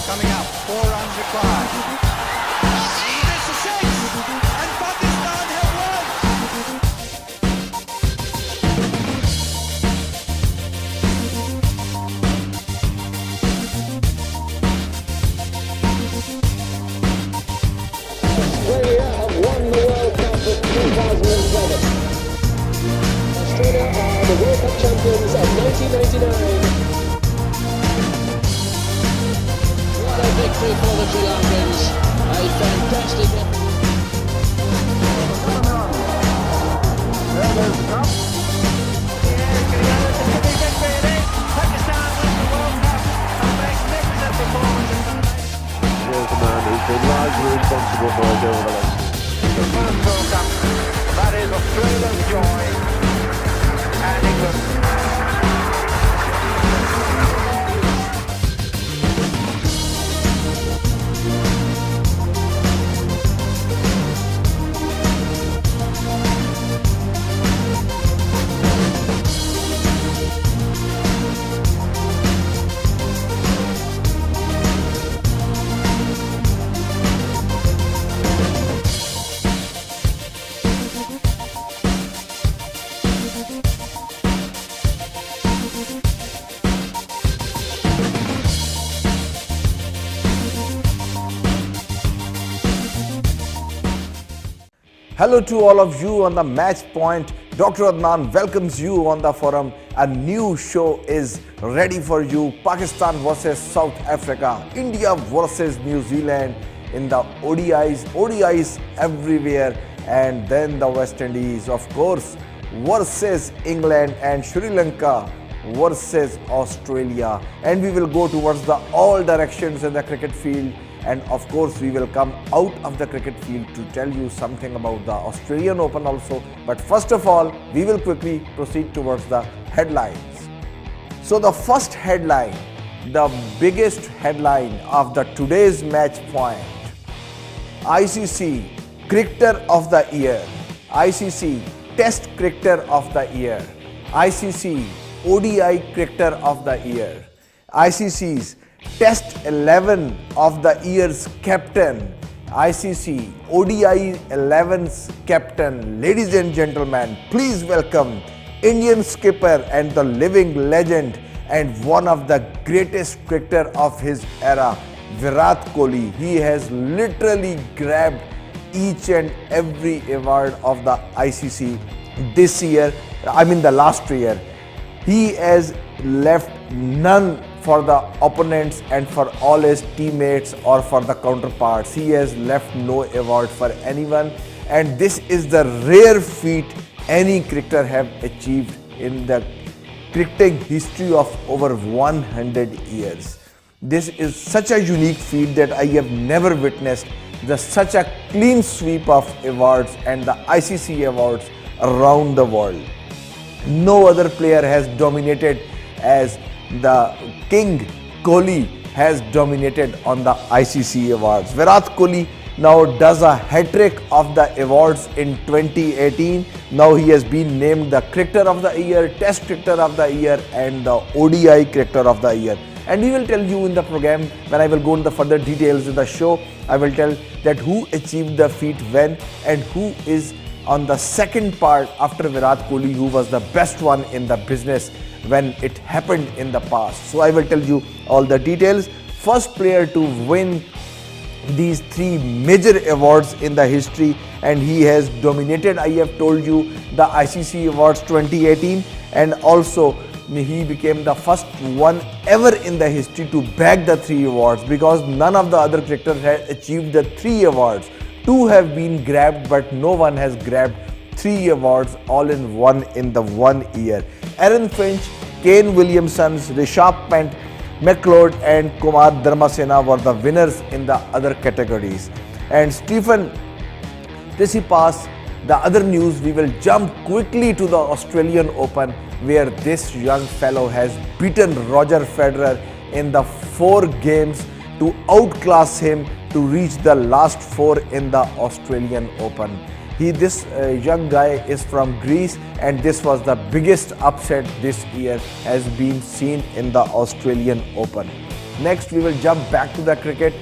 Coming up, 4 runs required. This is 6, and Pakistan have won. Australia have won the World Cup of 2011. Australia are the World Cup champions of 1999. What a victory for the Sri Lankans. A fantastic... Here's the man who's been largely responsible for us over the last. The first World Cup, that is Australia's joy, and England. Hello to all of you on the Match Point. Dr. Adnan welcomes you on the forum. A new show is ready for you. Pakistan versus South Africa, India versus New Zealand in the ODIs everywhere, and then the West Indies, of course, versus England, and Sri Lanka versus Australia. And we will go towards the all directions in the cricket field. And of course, we will come out of the cricket field to tell you something about the Australian Open also. But first of all, we will quickly proceed towards the headlines. So the first headline, the biggest headline of the today's Match Point: ICC Cricketer of the Year, ICC Test Cricketer of the Year, ICC ODI Cricketer of the Year, ICC's Test 11 of the Year's Captain, ICC ODI 11's Captain. Ladies and gentlemen, please welcome Indian skipper and the living legend and one of the greatest cricketer of his era, Virat Kohli. He has literally grabbed each and every award of the ICC this year, the last year. He has left none for the opponents and for all his teammates or for the counterparts. He has left no award for anyone, and this is the rare feat any cricketer have achieved in the cricketing history of over 100 years. This is such a unique feat that I have never witnessed. Such a clean sweep of awards and the ICC awards around the world. No other player has dominated as the King Kohli has dominated on the ICC awards. Virat Kohli now does a hat-trick of the awards in 2018. Now he has been named the Cricketer of the Year, Test Cricketer of the Year, and the ODI Cricketer of the Year. And we will tell you in the program, when I will go into further details in the show, I will tell that who achieved the feat when and who is on the second part after Virat Kohli, who was the best one in the business when it happened in the past. So I will tell you all the details. First player to win these three major awards in the history, and he has dominated, I have told you, the ICC awards 2018, and also he became the first one ever in the history to bag the three awards, because none of the other cricketers had achieved the three awards. Two have been grabbed, but no one has grabbed three awards all in the 1 year. Aaron Finch, Kane Williamson, Rishabh Pant, McLeod and Kumar Dharmasena were the winners in the other categories. And Stephen Tsitsipas. The other news, we will jump quickly to the Australian Open, where this young fellow has beaten Roger Federer in the 4 games to outclass him to reach the last 4 in the Australian Open. This young guy is from Greece, and this was the biggest upset this year has been seen in the Australian Open. Next, we will jump back to the cricket,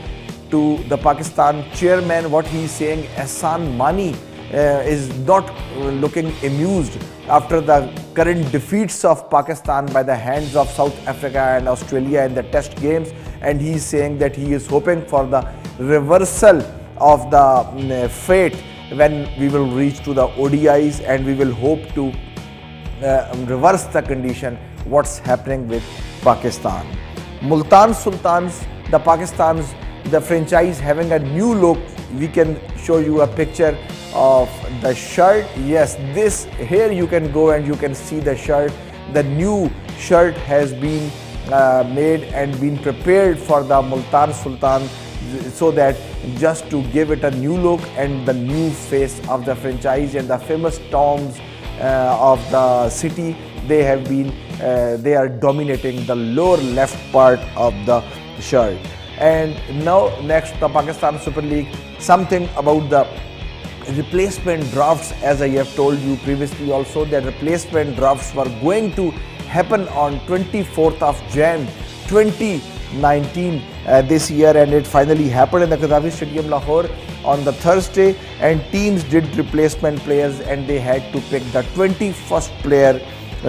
to the Pakistan chairman. What he is saying, Ehsan Mani is not looking amused after the current defeats of Pakistan by the hands of South Africa and Australia in the test games, and he is saying that he is hoping for the reversal of the fate when we will reach to the ODIs, and we will hope to reverse the condition what's happening with Pakistan. Multan Sultans, the franchise having a new look. We can show you a picture of the shirt. Yes, this here you can go and you can see the shirt. The new shirt has been made and been prepared for the Multan Sultan, so that just to give it a new look and the new face of the franchise, and the famous tombs of the city, they are dominating the lower left part of the shirt. And now next, the Pakistan Super League, something about the replacement drafts. As I have told you previously also, that replacement drafts were going to happen on 24th of Jan 2019 this year, and it finally happened in the Qaddafi Stadium, Lahore, on the Thursday, and teams did replacement players, and they had to pick the 21st player,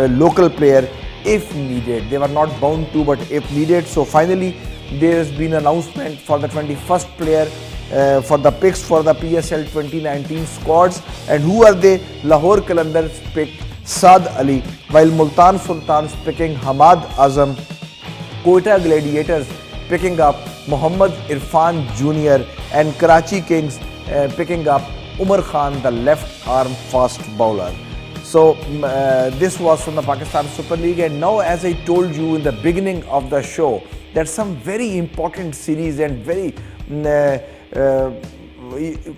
local player, if needed. They were not bound to, but if needed. So finally there has been announcement for the 21st player for the picks for the PSL 2019 squads. And who are they? Lahore Qalandars picked Saad Ali, while Multan Sultans picking Hamad Azam, Quetta Gladiators picking up Muhammad Irfan Jr., and Karachi Kings picking up Umar Khan, the left arm fast bowler. So this was from the Pakistan Super League. And now, as I told you in the beginning of the show, that some very important series and very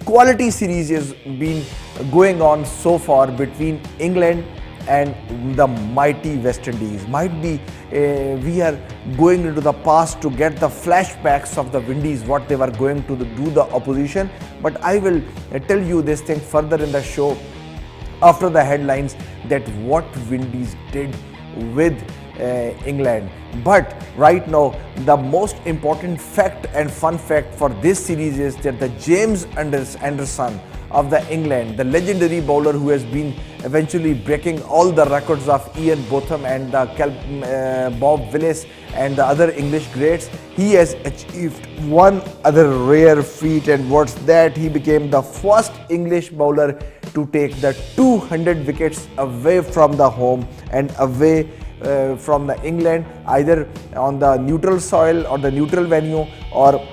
quality series has been going on so far between England and the mighty West Indies. Might be we are going into the past to get the flashbacks of the Windies, what they were going to do the opposition. But I will tell you this thing further in the show after the headlines, that what Windies did with England. But right now, the most important fact and fun fact for this series is that the James Anderson of the England, the legendary bowler who has been eventually breaking all the records of Ian Botham and the Bob Willis and the other English greats, he has achieved one other rare feat, and what's that? He became the first English bowler to take the 200 wickets away from the home and away from the England, either on the neutral soil or the neutral venue or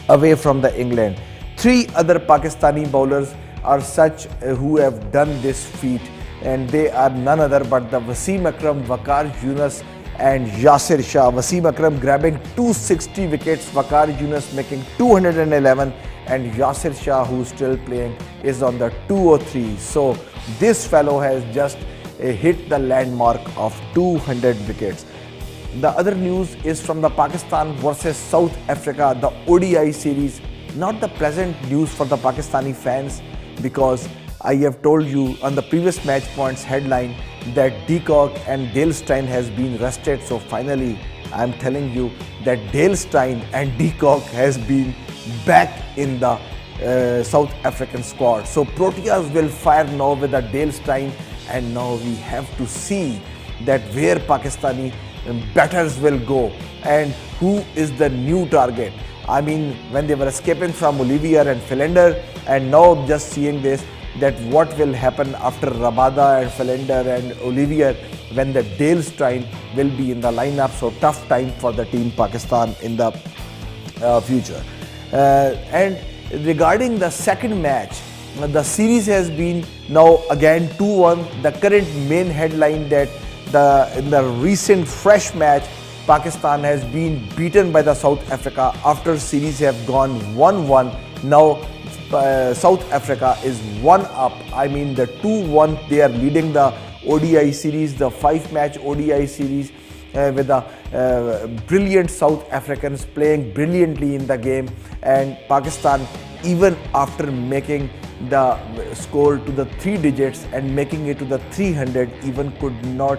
away from the England. 3 other Pakistani bowlers are such who have done this feat, and they are none other but the Wasim Akram, Waqar Younis and Yasir Shah. Wasim Akram grabbing 260 wickets, Waqar Younis making 211, and Yasir Shah, who is still playing, is on the 203. So this fellow has just hit the landmark of 200 wickets. The other news is from the Pakistan versus South Africa, the ODI series. Not the pleasant news for the Pakistani fans, because I have told you on the previous match points headline that De Kock and Dale Steyn has been rested. So finally I am telling you that Dale Steyn and De Kock has been back in the South African squad. So Proteas will fire now with the Dale Steyn, and now we have to see that where Pakistani batters will go and who is the new target. I mean, when they were escaping from Olivier and Philander, and now just seeing this, that what will happen after Rabada and Philander and Olivier when the Dale Steyn will be in the lineup. So tough time for the team Pakistan in the future. And regarding the second match, the series has been now again 2-1. The current main headline that in the recent fresh match, Pakistan has been beaten by the South Africa after series have gone 1-1. Now South Africa is 1 up. I mean the 2-1, they are leading the ODI series, the 5-match ODI series with the brilliant South Africans playing brilliantly in the game, and Pakistan, even after making the score to the 3 digits and making it to the 300, even could not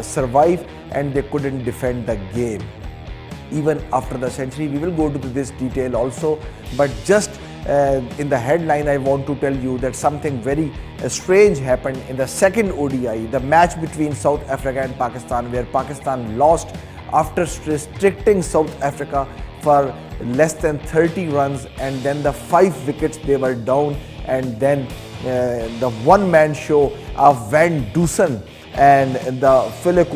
survive, and they couldn't defend the game even after the century. We will go to this detail also, but just in the headline I want to tell you that something very strange happened in the second ODI, the match between South Africa and Pakistan, where Pakistan lost after restricting South Africa for less than 30 runs, and then the 5 wickets they were down, and then the one-man show of Van Dusen and the Philip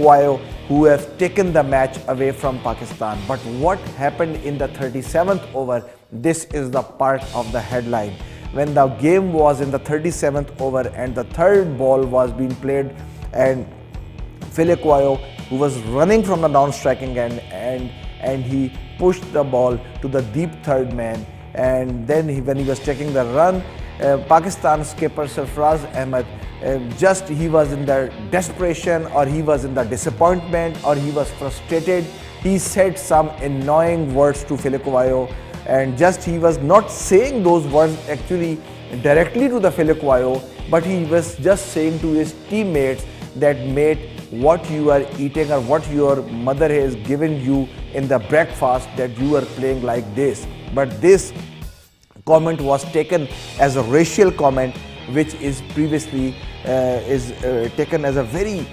who have taken the match away from Pakistan. But what happened in the 37th over, this is the part of the headline. When the game was in the 37th over and the third ball was being played, and Philip who was running from the non-striking end, and he pushed the ball to the deep third man, and then when he was taking the run, Pakistan skipper Sarfraz Ahmed, he was in the desperation, or he was in the disappointment, or he was frustrated. He said some annoying words to Philip and he was not saying those words actually directly to the Philip but he was just saying to his teammates that, mate, what you are eating or what your mother has given you in the breakfast, that you are playing like this. But this comment was taken as a racial comment, which is previously taken as a very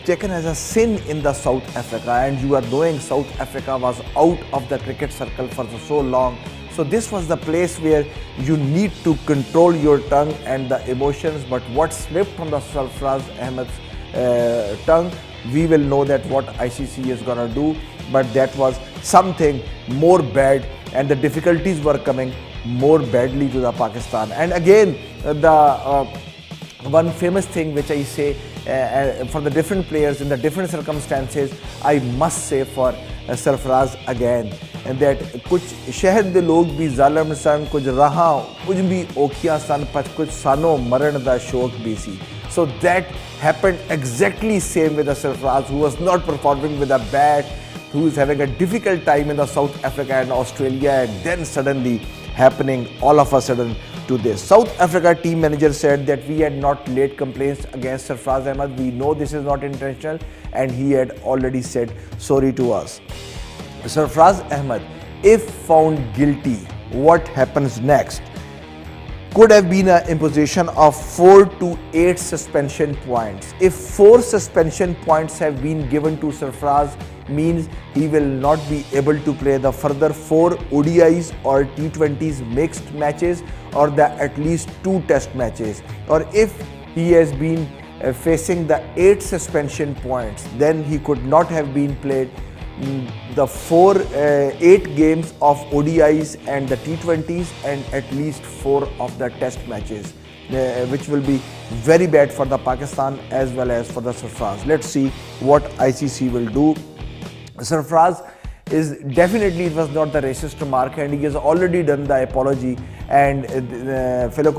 taken as a sin in the South Africa, and you are knowing South Africa was out of the cricket circle for so long. So this was the place where you need to control your tongue and the emotions. But what slipped from the Sarfraz Ahmed's tongue, we will know that what ICC is gonna do. But that was something more bad, and the difficulties were coming more badly to the Pakistan. And again, the one famous thing which I say for the different players in the different circumstances, I must say for Sarfraz again, and that कुछ शहर दे लोग भी ज़ालिम सन, कुछ राहां कुछ भी औखियां सन, पर कुछ सानो मरण दा शौक भी सी. So that happened exactly same with the Sarfraz, who was not performing with a bat, who is having a difficult time in the South Africa and Australia, and then suddenly happening all of a sudden to this. South Africa team manager said that we had not laid complaints against Sarfraz Ahmed. We know this is not intentional, and he had already said sorry to us. Sarfraz Ahmed, if found guilty, what happens next? Could have been an imposition of 4 to 8 suspension points. If 4 suspension points have been given to Sarfraz, means he will not be able to play the further 4 ODIs or T20s mixed matches, or the at least 2 test matches. Or if he has been facing the 8 suspension points, then he could not have been played the 8 games of ODIs and the T20s, and at least 4 of the test matches, which will be very bad for the Pakistan as well as for the Sarfraz. Let's see what ICC will do. Sarfraz is definitely, it was not the racist remark, and he has already done the apology. And Philip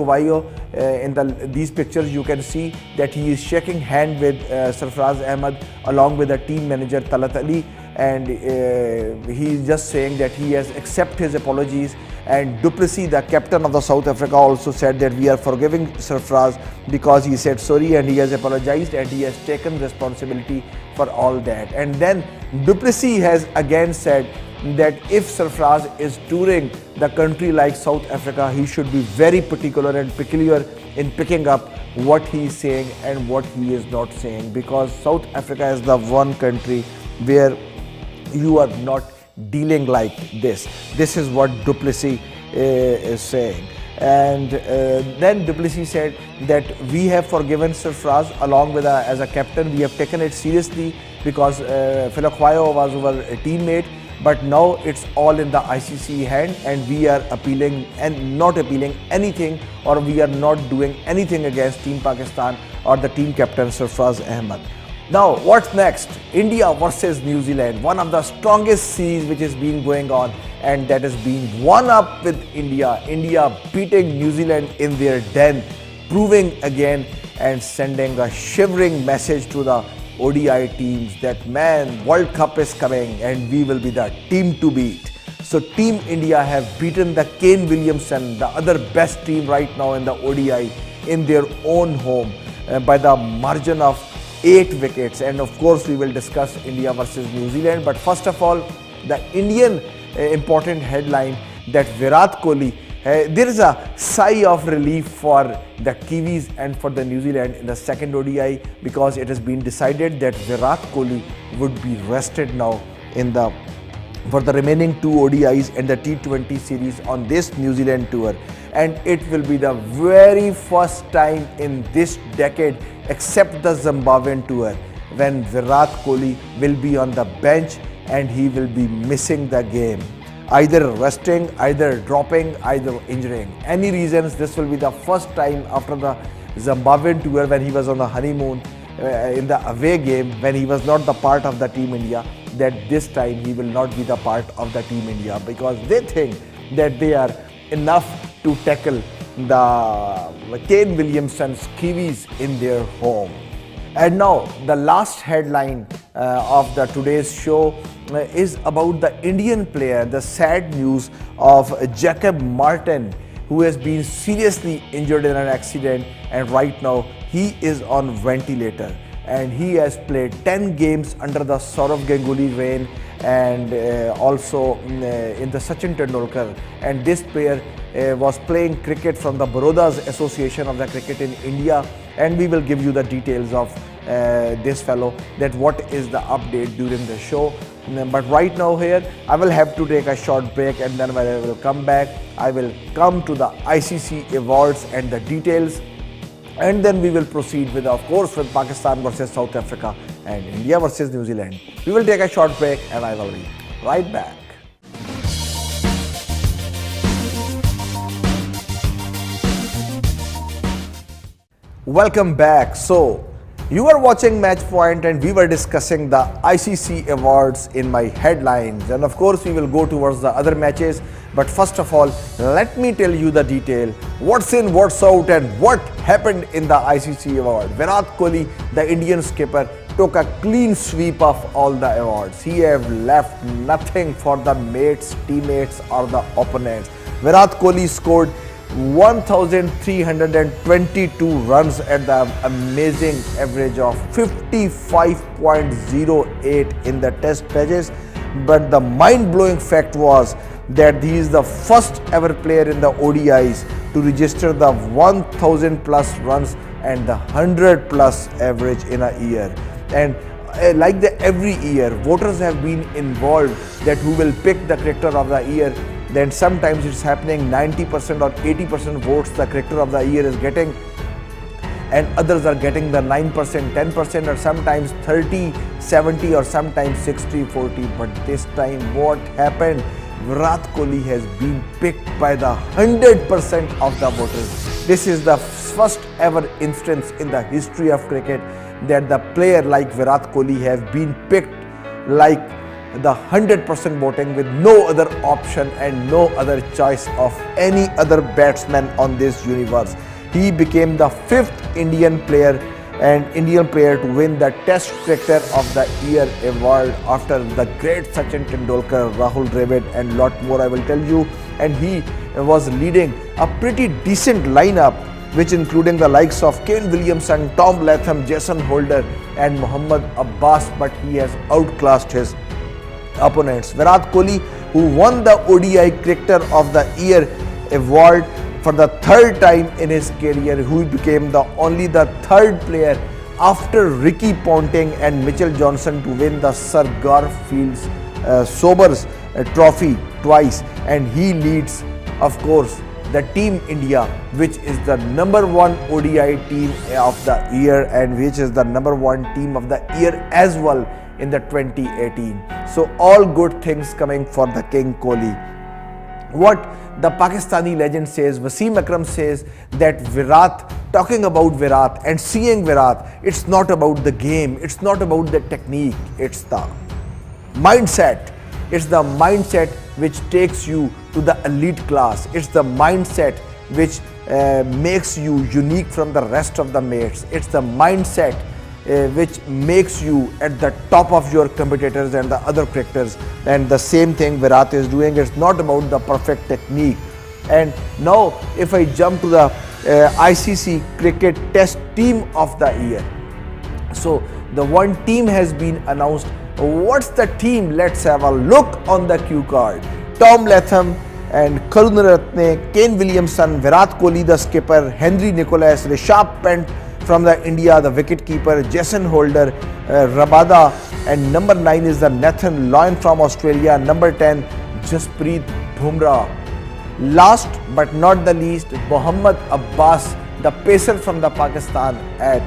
in these pictures you can see that he is shaking hand with Sarfraz Ahmed along with the team manager Talat Ali, and he is just saying that he has accepted his apologies. And du Plessis, the captain of the South Africa, also said that we are forgiving Sarfraz because he said sorry and he has apologized and he has taken responsibility for all that. And then du Plessis has again said that if Sarfraz is touring the country like South Africa, he should be very particular and peculiar in picking up what he is saying and what he is not saying, because South Africa is the one country where you are not dealing like this. This is what du Plessis is saying. And then du Plessis said that we have forgiven Sarfraz along with as a captain. We have taken it seriously because Philip was our teammate, but now it's all in the ICC hand, and we are appealing and not appealing anything, or we are not doing anything against Team Pakistan or the team captain Sarfraz Ahmed. Now, what's next? India versus New Zealand, one of the strongest series which has been going on, and that has been one up with India. India beating New Zealand in their den, proving again and sending a shivering message to the ODI teams that, man, World Cup is coming and we will be the team to beat. So Team India have beaten the Kane Williamson, the other best team right now in the ODI, in their own home by the margin of 8 wickets. And of course we will discuss India versus New Zealand, but first of all the Indian important headline that Virat Kohli, there is a sigh of relief for the Kiwis and for the New Zealand in the second ODI, because it has been decided that Virat Kohli would be rested now for the remaining 2 ODIs and the T20 series on this New Zealand tour. And it will be the very first time in this decade, except the Zimbabwean tour, when Virat Kohli will be on the bench and he will be missing the game. Either resting, either dropping, either injuring. Any reasons, this will be the first time after the Zimbabwean tour when he was on the honeymoon in the away game, when he was not the part of the Team India, that this time he will not be the part of the Team India, because they think that they are enough to tackle the Kane Williamson's Kiwis in their home. And now the last headline of the today's show is about the Indian player, the sad news of Jacob Martin, who has been seriously injured in an accident, and right now he is on ventilator, and he has played 10 games under the Sourav Ganguly reign and also in the Sachin Tendulkar. And this player was playing cricket from the Baroda's Association of the Cricket in India, and we will give you the details of this fellow, that what is the update during the show. But right now here I will have to take a short break, and then when I will come back I will come to the ICC awards and the details, and then we will proceed with, of course, with Pakistan versus South Africa and India versus New Zealand. We will take a short break and I will be right back. Welcome back. So you are watching Match Point and we were discussing the ICC awards in my headlines, and of course we will go towards the other matches, but first of all let me tell you the detail, what's in, what's out, and what happened in the ICC award. Virat Kohli, the Indian skipper, took a clean sweep of all the awards. He have left nothing for the mates, teammates or the opponents. Virat Kohli scored 1,322 runs at the amazing average of 55.08 in the test matches. But the mind-blowing fact was that he is the first ever player in the ODIs to register the 1,000 plus runs and the 100 plus average in a year. And like every year, voters have been involved that who will pick the cricketer of the year. Then sometimes it's happening 90% or 80% votes the cricketer of the year is getting, and others are getting the 9%, 10%, or sometimes 30, 70, or sometimes 60, 40. But this time what happened? Virat Kohli has been picked by the 100% of the voters. This is the first ever instance in the history of cricket that the player like Virat Kohli have been picked like the 100% voting, with no other option and no other choice of any other batsman on this universe. He became the 5th Indian player to win the Test Cricketer of the Year award after the great Sachin Tendulkar, Rahul Dravid and lot more I will tell you. And he was leading a pretty decent lineup, which including the likes of Kane Williamson, Tom Latham, Jason Holder and Mohammad Abbas, but he has outclassed his opponents. Virat Kohli, who won the ODI Cricketer of the Year award for the 3rd time in his career, who became only the 3rd player after Ricky Ponting and Mitchell Johnson to win the Sir Garfield Sobers trophy twice, and he leads, of course, the Team India, which is the number 1 ODI team of the year and which is the number 1 team of the year as well in the 2018. So all good things coming for the King Kohli. What the Pakistani legend says, Wasim Akram says that Virat talking about Virat and seeing Virat, it's not about the game, it's not about the technique, it's the mindset. It's the mindset which takes you to the elite class. It's the mindset which makes you unique from the rest of the mates. It's the mindset which makes you at the top of your competitors and the other cricketers. And the same thing Virat is doing. It's not about the perfect technique. And now if I jump to the ICC Cricket Test Team of the Year. So the one team has been announced. What's the team? Let's have a look on the cue card. Tom Latham and Karunaratne, Kane Williamson, Virat Kohli the skipper, Henry Nicholas, Rishabh Pant from the India, the wicketkeeper, Jason Holder, Rabada, and number 9 is the Nathan Lyon from Australia, number 10 Jasprit Bumrah. Last but not the least, Mohammad Abbas, the pacer from the Pakistan at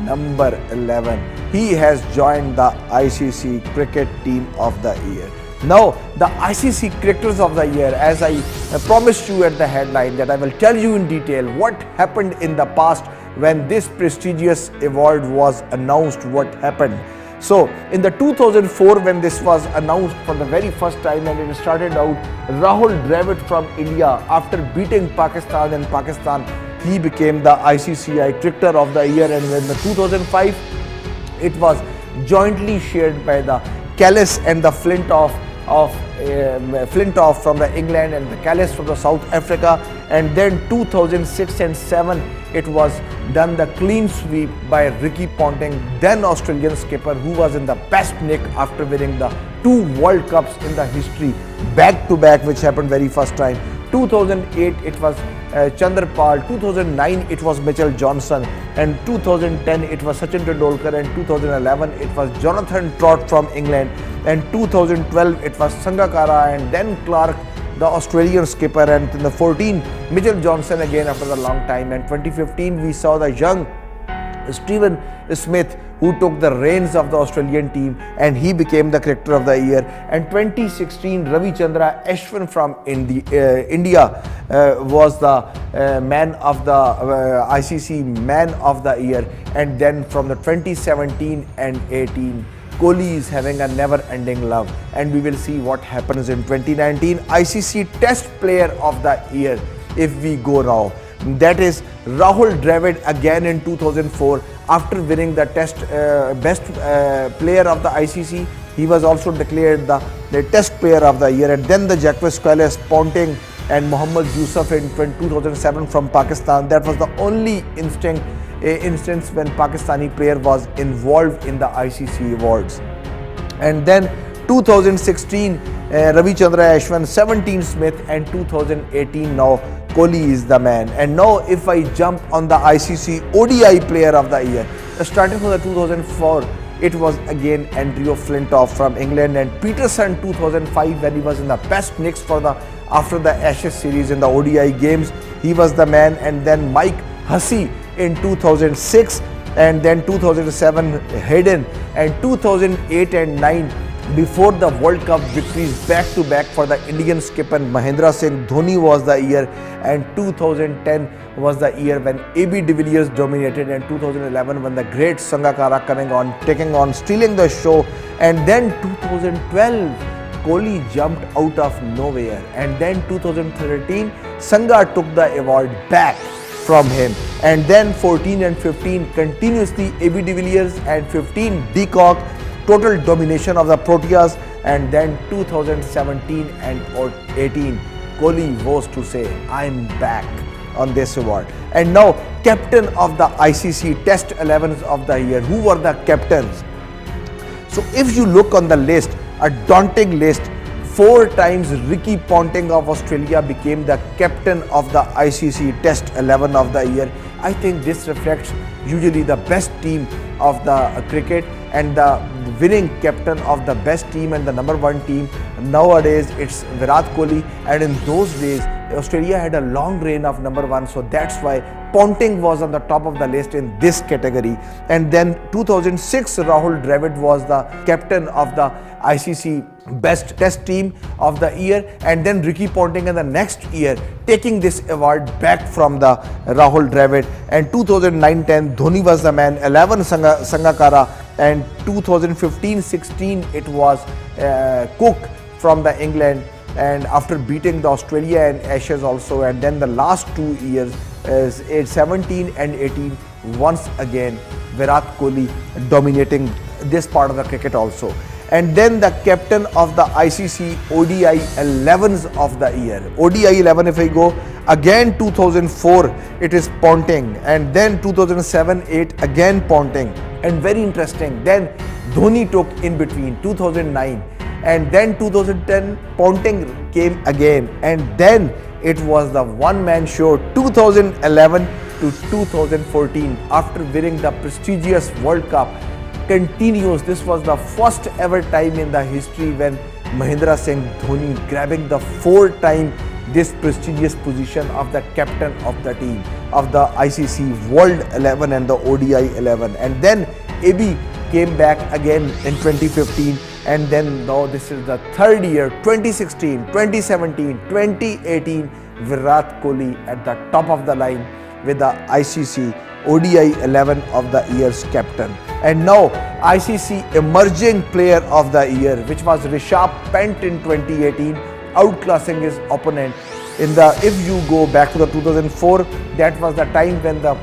number 11. He has joined the ICC Cricket Team of the Year. Now, the ICC Cricketers of the Year, as I promised you at the headline that I will tell you in detail what happened in the past when this prestigious award was announced, what happened. So, in the 2004 when this was announced for the very first time, and it started out Rahul Dravid from India after beating Pakistan, and Pakistan, he became the ICCI Cricketer of the Year. And in the 2005, it was jointly shared by the Callis and the Flintoff from the England and the Callis from the South Africa. And then 2006 and 7 it was done the clean sweep by Ricky Ponting, then Australian skipper, who was in the best nick after winning the 2 World Cups in the history back to back, which happened very first time. 2008 it was Chandrapal, 2009 it was Mitchell Johnson, and 2010 it was Sachin Tendulkar, and 2011 it was Jonathan Trott from England, and 2012 it was Sangakkara and then Clark, the Australian skipper, and in the 14 Mitchell Johnson again after a long time, and 2015 we saw the young Stephen Smith, who took the reins of the Australian team, and he became the Cricketer of the Year. And 2016 Ravichandra Ashwin from India was the man of the ICC Man of the Year. And then from the 2017 and 18, Kohli is having a never-ending love, and we will see what happens in 2019 ICC Test Player of the Year. If we go now, that is Rahul Dravid again in 2004 after winning the Test Best Player of the ICC. He was also declared the Test Player of the Year. And then the Jacques Kallis, Ponting and Mohammad Yusuf in 2007 from Pakistan. That was the only instance when Pakistani player was involved in the ICC awards. And then 2016 Ravichandra Ashwin, 17 Smith, and 2018 now Kohli is the man. And now if I jump on the ICC ODI Player of the Year, starting from the 2004, it was again Andrew Flintoff from England, and Peterson 2005 when he was in the best nicks after the Ashes series in the ODI games, he was the man. And then Mike Hussey in 2006, and then 2007 Hayden, and 2008 and 9 before the World Cup victories back to back for the Indian skipper Mahendra Singh Dhoni was the year, and 2010 was the year when AB de Villiers dominated, and 2011 when the great Sangakkara taking on, stealing the show, and then 2012 Kohli jumped out of nowhere, and then 2013 Sangha took the award back from him, and then 14 and 15 continuously AB de Villiers, and 15 de Kock, total domination of the Proteas, and then 2017 and 18 Kohli was to say, I'm back on this award. And now captain of the ICC Test 11s of the year. Who were the captains? So if you look on the list, a daunting list, 4 times Ricky Ponting of Australia became the captain of the ICC Test 11 of the year. I think this reflects usually the best team of the cricket, and the winning captain of the best team and the number 1 team Nowadays it's Virat Kohli, and in those days Australia had a long reign of number one, so that's why Ponting was on the top of the list in this category. And then 2006 Rahul Dravid was the captain of the ICC best test team of the year, and then Ricky Ponting in the next year taking this award back from the Rahul Dravid. And 2009-10 Dhoni was the man, 11 Sangakkara, and 2015-16 it was Cook from the England, and after beating the Australia and Ashes also. And then the last 2 years is 17 and 18, once again Virat Kohli dominating this part of the cricket also. And then the captain of the ICC ODI 11s of the year, ODI 11 if I go, again 2004 it is Ponting, and then 2007-8 again Ponting. And very interesting, then Dhoni took in between 2009, and then 2010 Ponting came again, and then it was the one-man show 2011 to 2014 after winning the prestigious World Cup. Continues. This was the first ever time in the history when Mahendra Singh Dhoni grabbing the 4-time this prestigious position of the captain of the team of the ICC World 11 and the ODI 11. And then AB came back again in 2015, and then now this is the third year, 2016, 2017, 2018, Virat Kohli at the top of the line with the ICC ODI 11 of the year's captain. And now ICC Emerging Player of the Year, which was Rishabh Pant in 2018, outclassing his opponent. In the, if you go back to the 2004, that was the time when the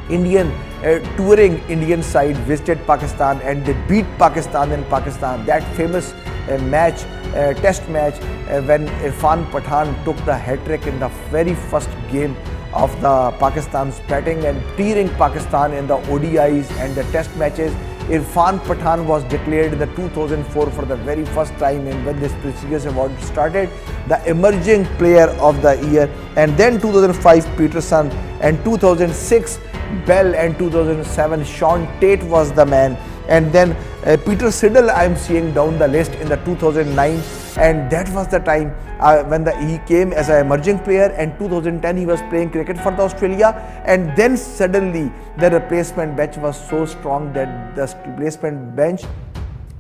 Indian touring Indian side visited Pakistan and they beat Pakistan in Pakistan. That famous match, test match, when Irfan Pathan took the hat-trick in the very first game of the Pakistan's batting and tearing Pakistan in the ODIs and the test matches. Irfan Pathan was declared in the 2004 for the very first time, and when this prestigious award started, the Emerging Player of the Year. And then 2005 Peterson, and 2006 Bell, and 2007 Sean Tate was the man. And then Peter Siddle I am seeing down the list in the 2009, and that was the time when he came as an emerging player, and 2010 he was playing cricket for the Australia. And then suddenly the replacement bench was so strong that the replacement bench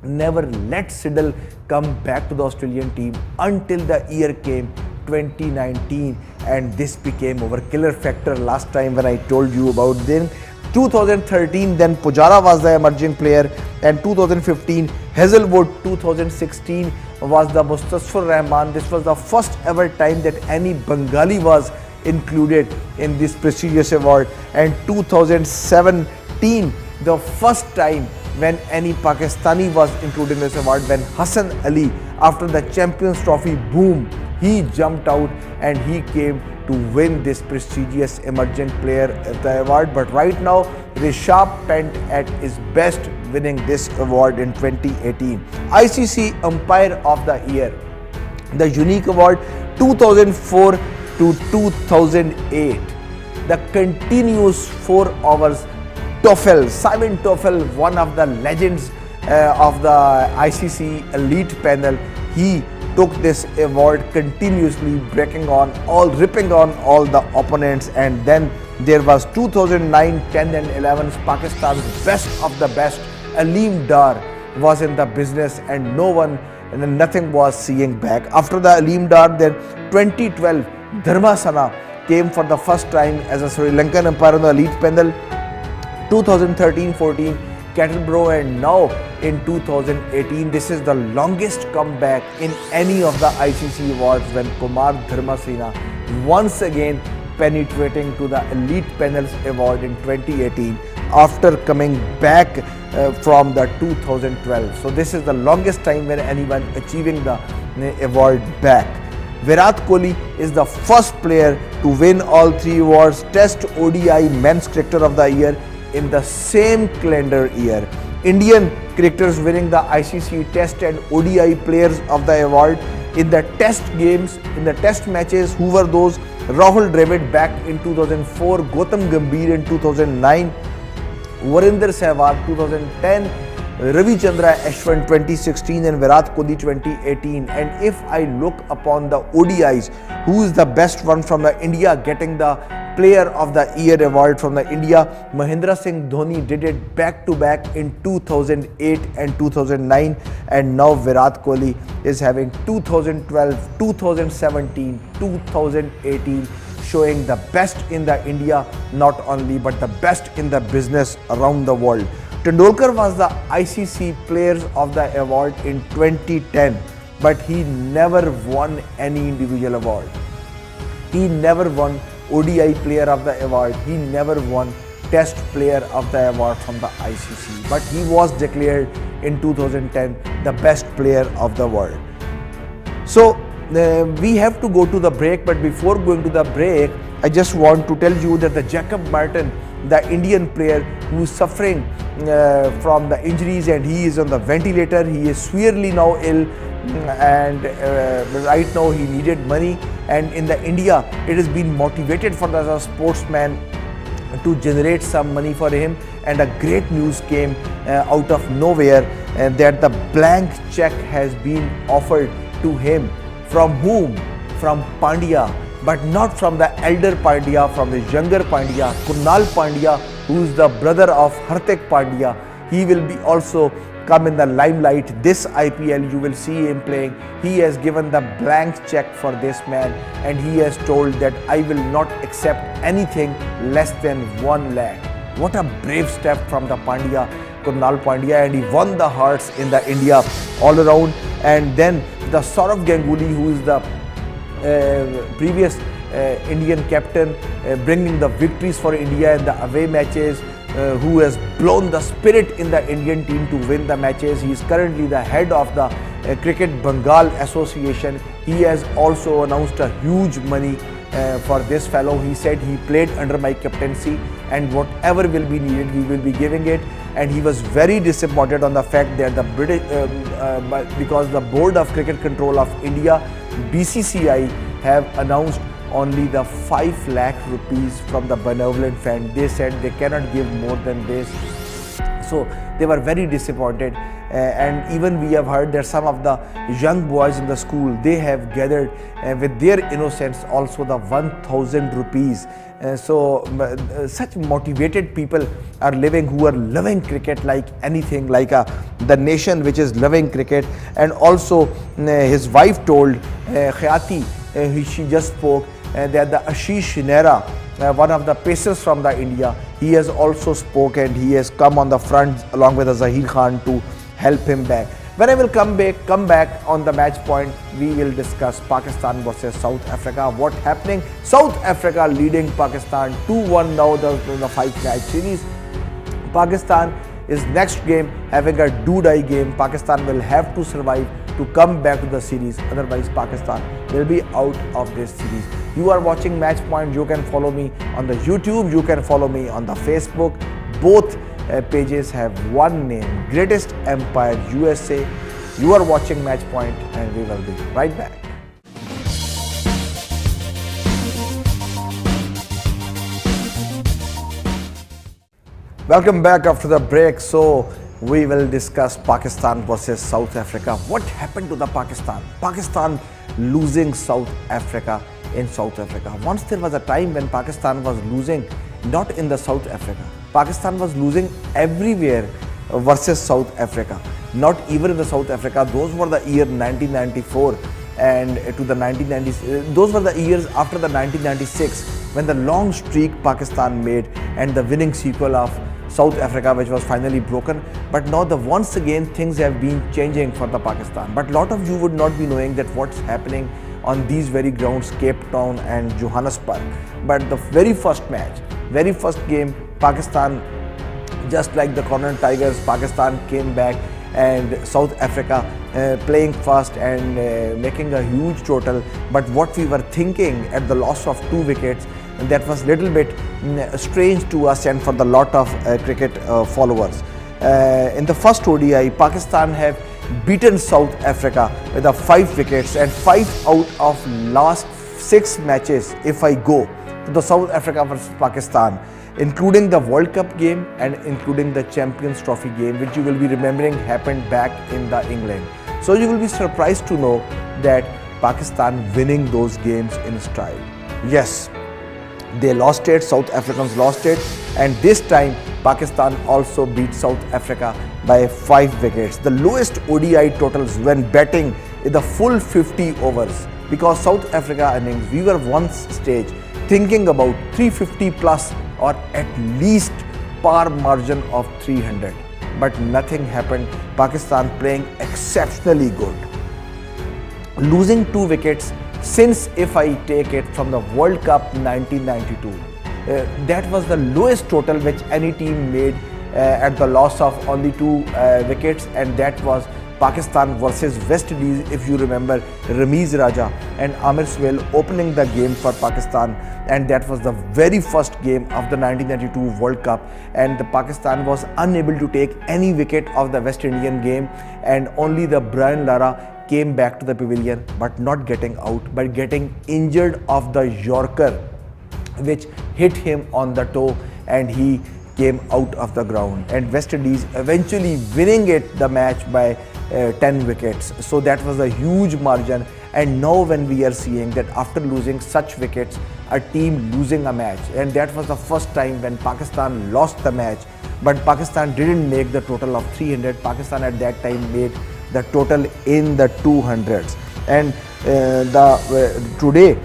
never let Siddle come back to the Australian team until the year came 2019, and this became our killer factor last time when I told you about. Then 2013 then Pujara was the emerging player, and 2015 Hazelwood. 2016 was the Mustasfir Rahman. This was the first ever time that any Bengali was included in this prestigious award. And 2017 the first time when any Pakistani was included in this award, when Hassan Ali, after the Champions Trophy boom, he jumped out and he came to win this prestigious emerging player award. But right now Rishabh Pant at his best, winning this award in 2018. ICC Umpire of the Year, the unique award 2004 to 2008, the continuous 4 hours. Toffel, Simon Toffel, one of the legends of the ICC elite panel, he took this award continuously, ripping on all the opponents. And then there was 2009, 10 and 11's Pakistan's best of the best. Aleem Dar was in the business, and nothing was seeing back. After the Aleem Dar, then 2012 Dharmasana came for the first time as a Sri Lankan umpire on the elite panel. 2013-14 Cattleborough, and now in 2018 this is the longest comeback in any of the ICC awards when Kumar Dharmasena once again penetrating to the elite panels award in 2018 after coming back from the 2012. So this is the longest time when anyone achieving the award back. Virat Kohli is the first player to win all 3 awards, Test, ODI, Men's Cricketer of the Year, in the same calendar year. Indian cricketers winning the ICC Test and ODI Players of the Award in the Test games, in the Test matches. Who were those? Rahul Dravid back in 2004, Gautam Gambhir in 2009, Virender Sehwag 2010, Ravichandra Ashwin 2016 and Virat Kohli 2018. And if I look upon the ODIs, who is the best one from the India getting the Player of the Year award from the India, Mahendra Singh Dhoni did it back to back in 2008 and 2009, and now Virat Kohli is having 2012, 2017, 2018, showing the best in the India not only but the best in the business around the world. Tendulkar was the ICC Players of the Award in 2010, but he never won any individual award. He never won ODI Player of the Award. He never won Test Player of the Award from the ICC. But he was declared in 2010 the best player of the world. So we have to go to the break, but before going to the break, I just want to tell you that the Jacob Martin, the Indian player who is suffering from the injuries and he is on the ventilator, he is severely now ill, and right now he needed money, and in the India it has been motivated for the sportsman to generate some money for him, and a great news came out of nowhere that the blank check has been offered to him. From whom? From Pandya, but not from the elder Pandya, from the younger Pandya, Krunal Pandya, who is the brother of Hardik Pandya. He will be also come in the limelight this IPL. You will see him playing. He has given the blank check for this man, and he has told that I will not accept anything less than 1 lakh. What a brave step from the Pandya, Krunal Pandya, and he won the hearts in the India all around. And then the Sourav Ganguly, who is the previous Indian captain, bringing the victories for India in the away matches, who has blown the spirit in the Indian team to win the matches. He is currently the head of the Cricket Bengal Association. He has also announced a huge money for this fellow. He said he played under my captaincy, and whatever will be needed, we will be giving it. And he was very disappointed on the fact that the British, because the Board of Cricket Control of India, BCCI, have announced only the 5 lakh rupees from the benevolent fund. They said they cannot give more than this. So they were very disappointed, and even we have heard that some of the young boys in the school, they have gathered with their innocence also the 1000 rupees. So such motivated people are living, who are loving cricket like anything, like the nation which is loving cricket. And also his wife told Khyati, she just spoke, that the Ashish Nehra, one of the pacers from the India, he has also spoken, and he has come on the front along with Zahir Khan to help him back. When I will come back on the match point, we will discuss Pakistan versus South Africa. What happening? South Africa leading Pakistan 2-1 now in the 5-match series. Pakistan is next game having a do-die game. Pakistan will have to survive to come back to the series, otherwise Pakistan will be out of this series. You are watching Match Point. You can follow me on the YouTube, you can follow me on the Facebook. Both pages have one name, Greatest Empire USA. You are watching Match Point, and we will be right back. Welcome back after the break. So we will discuss Pakistan versus South Africa. What happened to the Pakistan? Pakistan losing South Africa in South Africa. Once there was a time when Pakistan was losing, not in the South Africa. Pakistan was losing everywhere versus South Africa. Not even in the South Africa. Those were the year 1994 and to the 1990s. Those were the years after the 1996 when the long streak Pakistan made and the winning sequel of South Africa, which was finally broken. But now once again things have been changing for the Pakistan. But a lot of you would not be knowing that what's happening on these very grounds, Cape Town and Johannesburg. But the very first match, very first game, Pakistan, just like the Corner Tigers, Pakistan came back, and South Africa playing first and making a huge total. But what we were thinking at the loss of 2 wickets, that was little bit strange to us and for the lot of cricket followers. In the first ODI, Pakistan have beaten South Africa with 5 wickets, and 5 out of last 6 matches, if I go, to the South Africa versus Pakistan, including the World Cup game and including the Champions Trophy game, which you will be remembering happened back in the England. So you will be surprised to know that Pakistan winning those games in style. Yes, they lost it, South Africans lost it, and this time Pakistan also beat South Africa by 5 wickets. The lowest ODI totals when batting in the full 50 overs, because South Africa innings, we were one stage thinking about 350 plus or at least par margin of 300, but nothing happened. Pakistan playing exceptionally good, losing 2 wickets. Since if I take it from the World Cup 1992, that was the lowest total which any team made at the loss of only 2 wickets, and that was Pakistan versus West Indies. If you remember, Ramiz Raja and Amir Sohail opening the game for Pakistan, and that was the very first game of the 1992 World Cup, and the Pakistan was unable to take any wicket of the West Indian game, and only the Brian Lara came back to the pavilion, but not getting out, but getting injured of the Yorker which hit him on the toe, and he came out of the ground, and West Indies eventually winning the match by 10 wickets. So that was a huge margin. And now when we are seeing that after losing such wickets, a team losing a match, and that was the first time when Pakistan lost the match, but Pakistan didn't make the total of 300. Pakistan at that time made the total in the 200s, and today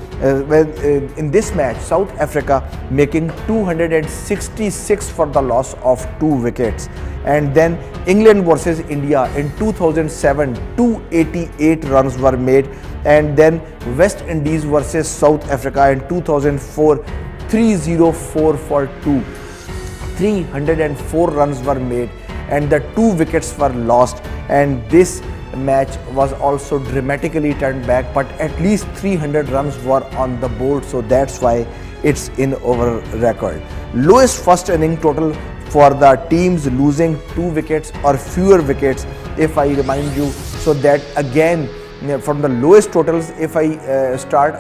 in this match, South Africa making 266 for the loss of 2 wickets, and then England versus India in 2007, 288 runs were made, and then West Indies versus South Africa in 2004, 304 for 2, 304 runs were made, and the 2 wickets were lost, and this match was also dramatically turned back, but at least 300 runs were on the board, so that's why it's in our record. Lowest first inning total for the teams losing 2 wickets or fewer wickets, if I remind you. So that again, from the lowest totals, if I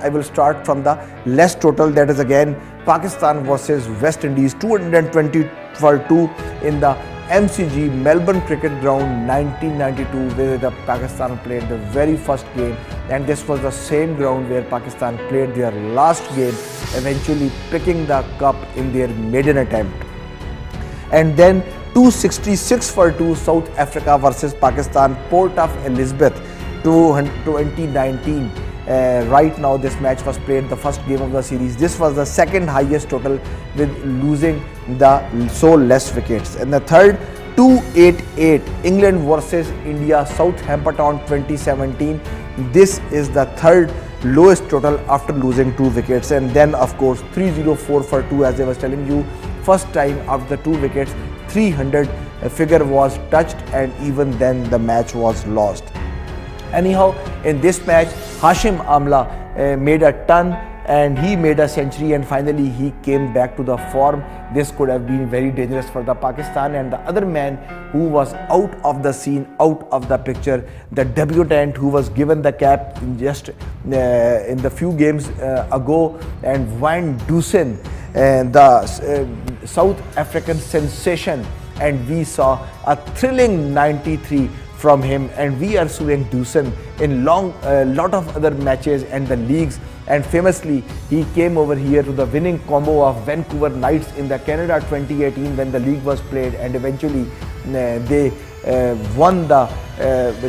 will start from the less total, that is again Pakistan versus West Indies, 220 for 2 in the MCG Melbourne Cricket Ground 1992, where the Pakistan played the very first game, and this was the same ground where Pakistan played their last game, eventually picking the cup in their maiden attempt. And then 266 for 2 South Africa versus Pakistan, Port of Elizabeth 2019. Right now this match was played, the first game of the series. This was the second highest total with losing the so less wickets. And the third, 288 England versus India, Southampton 2017. This is the third lowest total after losing 2 wickets. And then of course 304 for 2, as I was telling you, first time after the 2 wickets 300 figure was touched, and even then the match was lost. Anyhow, in this match, Hashim Amla made a ton, and he made a century, and finally he came back to the form. This could have been very dangerous for the Pakistan. And the other man who was out of the scene, out of the picture, the debutant who was given the cap just in the few games ago, and Van Dusen, the South African sensation, and we saw a thrilling 93 from him, and we are suing Dusen in lot of other matches and the leagues, and famously he came over here to the winning combo of Vancouver Knights in the Canada 2018 when the league was played, and eventually they won the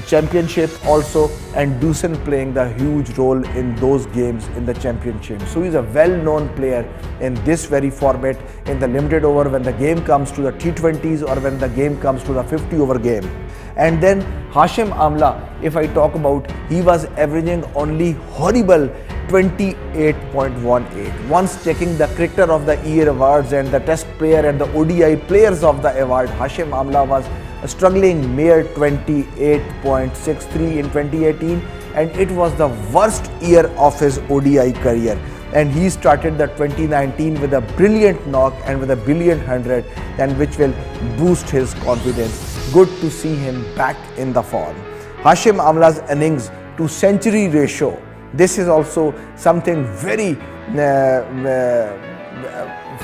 championship also, and Dusen playing the huge role in those games in the championship. So he's a well-known player in this very format, in the limited over, when the game comes to the T20s or when the game comes to the 50-over game. And then Hashim Amla, if I talk about, he was averaging only horrible 28.18. Once taking the Cricketer of the Year awards and the Test Player and the ODI Players of the Award, Hashim Amla was struggling mere 28.63 in 2018, and it was the worst year of his ODI career. And he started the 2019 with a brilliant knock and with a brilliant 100, and which will boost his confidence. Good to see him back in the form. Hashim Amla's innings to century ratio, this is also something very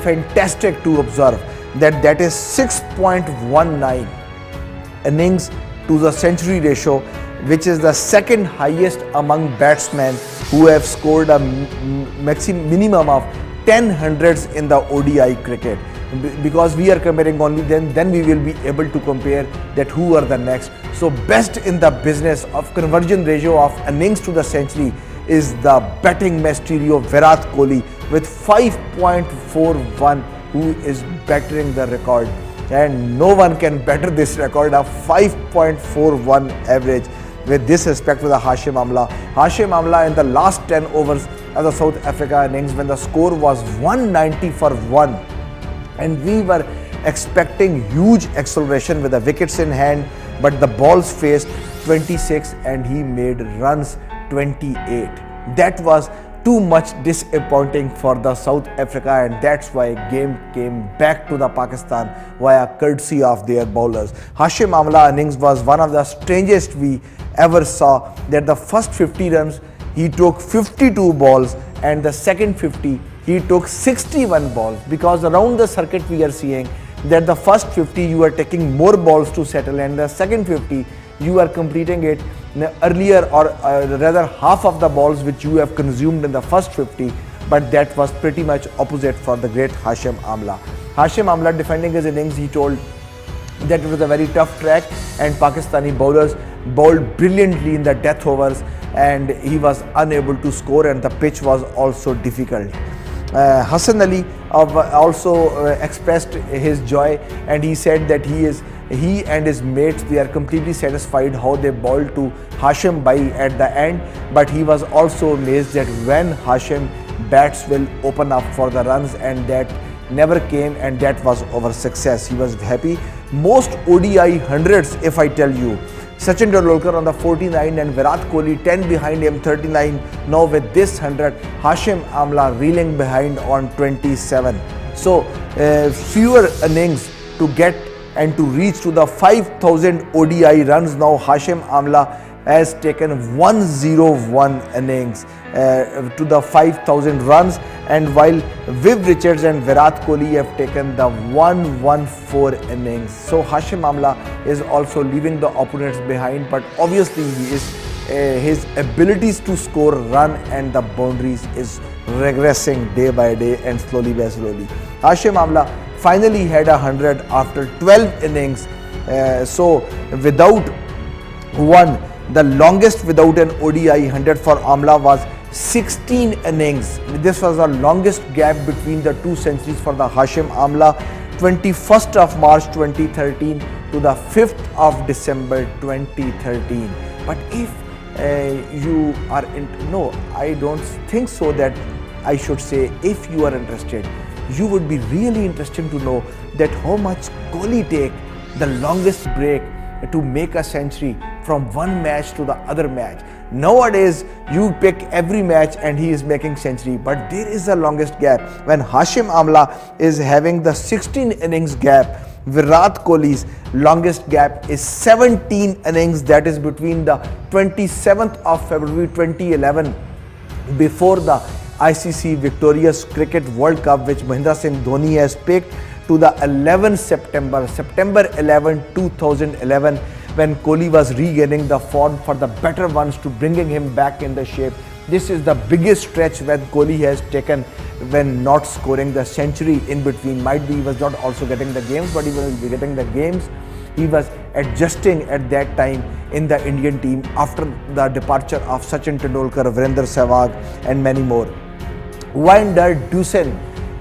fantastic to observe that is 6.19 innings to the century ratio, which is the second highest among batsmen who have scored a minimum of 10 hundreds in the ODI cricket. Because we are comparing only then we will be able to compare that who are the next. So best in the business of conversion ratio of innings to the century is the batting mastery of Virat Kohli with 5.41, who is bettering the record, and no one can better this record of 5.41 average. With this respect to the Hashim Amla. Hashim Amla in the last 10 overs of the South Africa innings, when the score was 190 for 1, and we were expecting huge acceleration with the wickets in hand, but the balls faced 26 and he made runs 28. That was too much disappointing for the South Africa, and that's why game came back to the Pakistan via courtesy of their bowlers. Hashim Amla innings was one of the strangest we ever saw, that the first 50 runs he took 52 balls and the second 50 he took 61 balls, because around the circuit we are seeing that the first 50 you are taking more balls to settle, and the second 50 you are completing it earlier, or rather half of the balls which you have consumed in the first 50. But that was pretty much opposite for the great Hashim Amla. Hashim Amla, defending his innings, he told that it was a very tough track and Pakistani bowlers bowled brilliantly in the death overs and he was unable to score, and the pitch was also difficult. Hassan Ali also expressed his joy, and he said that he and his mates, they are completely satisfied how they bowled to Hashim Bhai at the end, but he was also amazed that when Hashim bats will open up for the runs, and that never came, and that was our success. He was happy. Most ODI hundreds, if I tell you, Sachin Tendulkar on the 49 and Virat Kohli 10 behind him 39. Now with this 100, Hashim Amla reeling behind on 27. So fewer innings to get and to reach to the 5,000 ODI runs. Now Hashim Amla has taken 101 innings to the 5,000 runs, and while Viv Richards and Virat Kohli have taken the 114 innings. So Hashim Amla is also leaving the opponents behind, but obviously his abilities to score run and the boundaries is regressing day by day and slowly by slowly. Hashim Amla finally had 100 after 12 innings. So without one, the longest without an ODI 100 for Amla was 16 innings. This was the longest gap between the two centuries for the Hashim Amla. 21st of March 2013 to the 5th of December 2013. But if you are no, I don't think so that I should say if you are interested, you would be really interested to know that how much Kohli take the longest break to make a century from one match to the other match. Nowadays, you pick every match and he is making century, but there is the longest gap. When Hashim Amla is having the 16 innings gap, Virat Kohli's longest gap is 17 innings, that is between the 27th of February 2011, before the ICC Victorious Cricket World Cup, which Mahendra Singh Dhoni has picked, to the 11th September 11, 2011, when Kohli was regaining the form for the better ones to bringing him back in the shape. This is the biggest stretch when Kohli has taken when not scoring the century in between. Might be he was not also getting the games, but he will be getting the games. He was adjusting at that time in the Indian team after the departure of Sachin Tendulkar, Virender Sehwag and many more. Winder Dusen,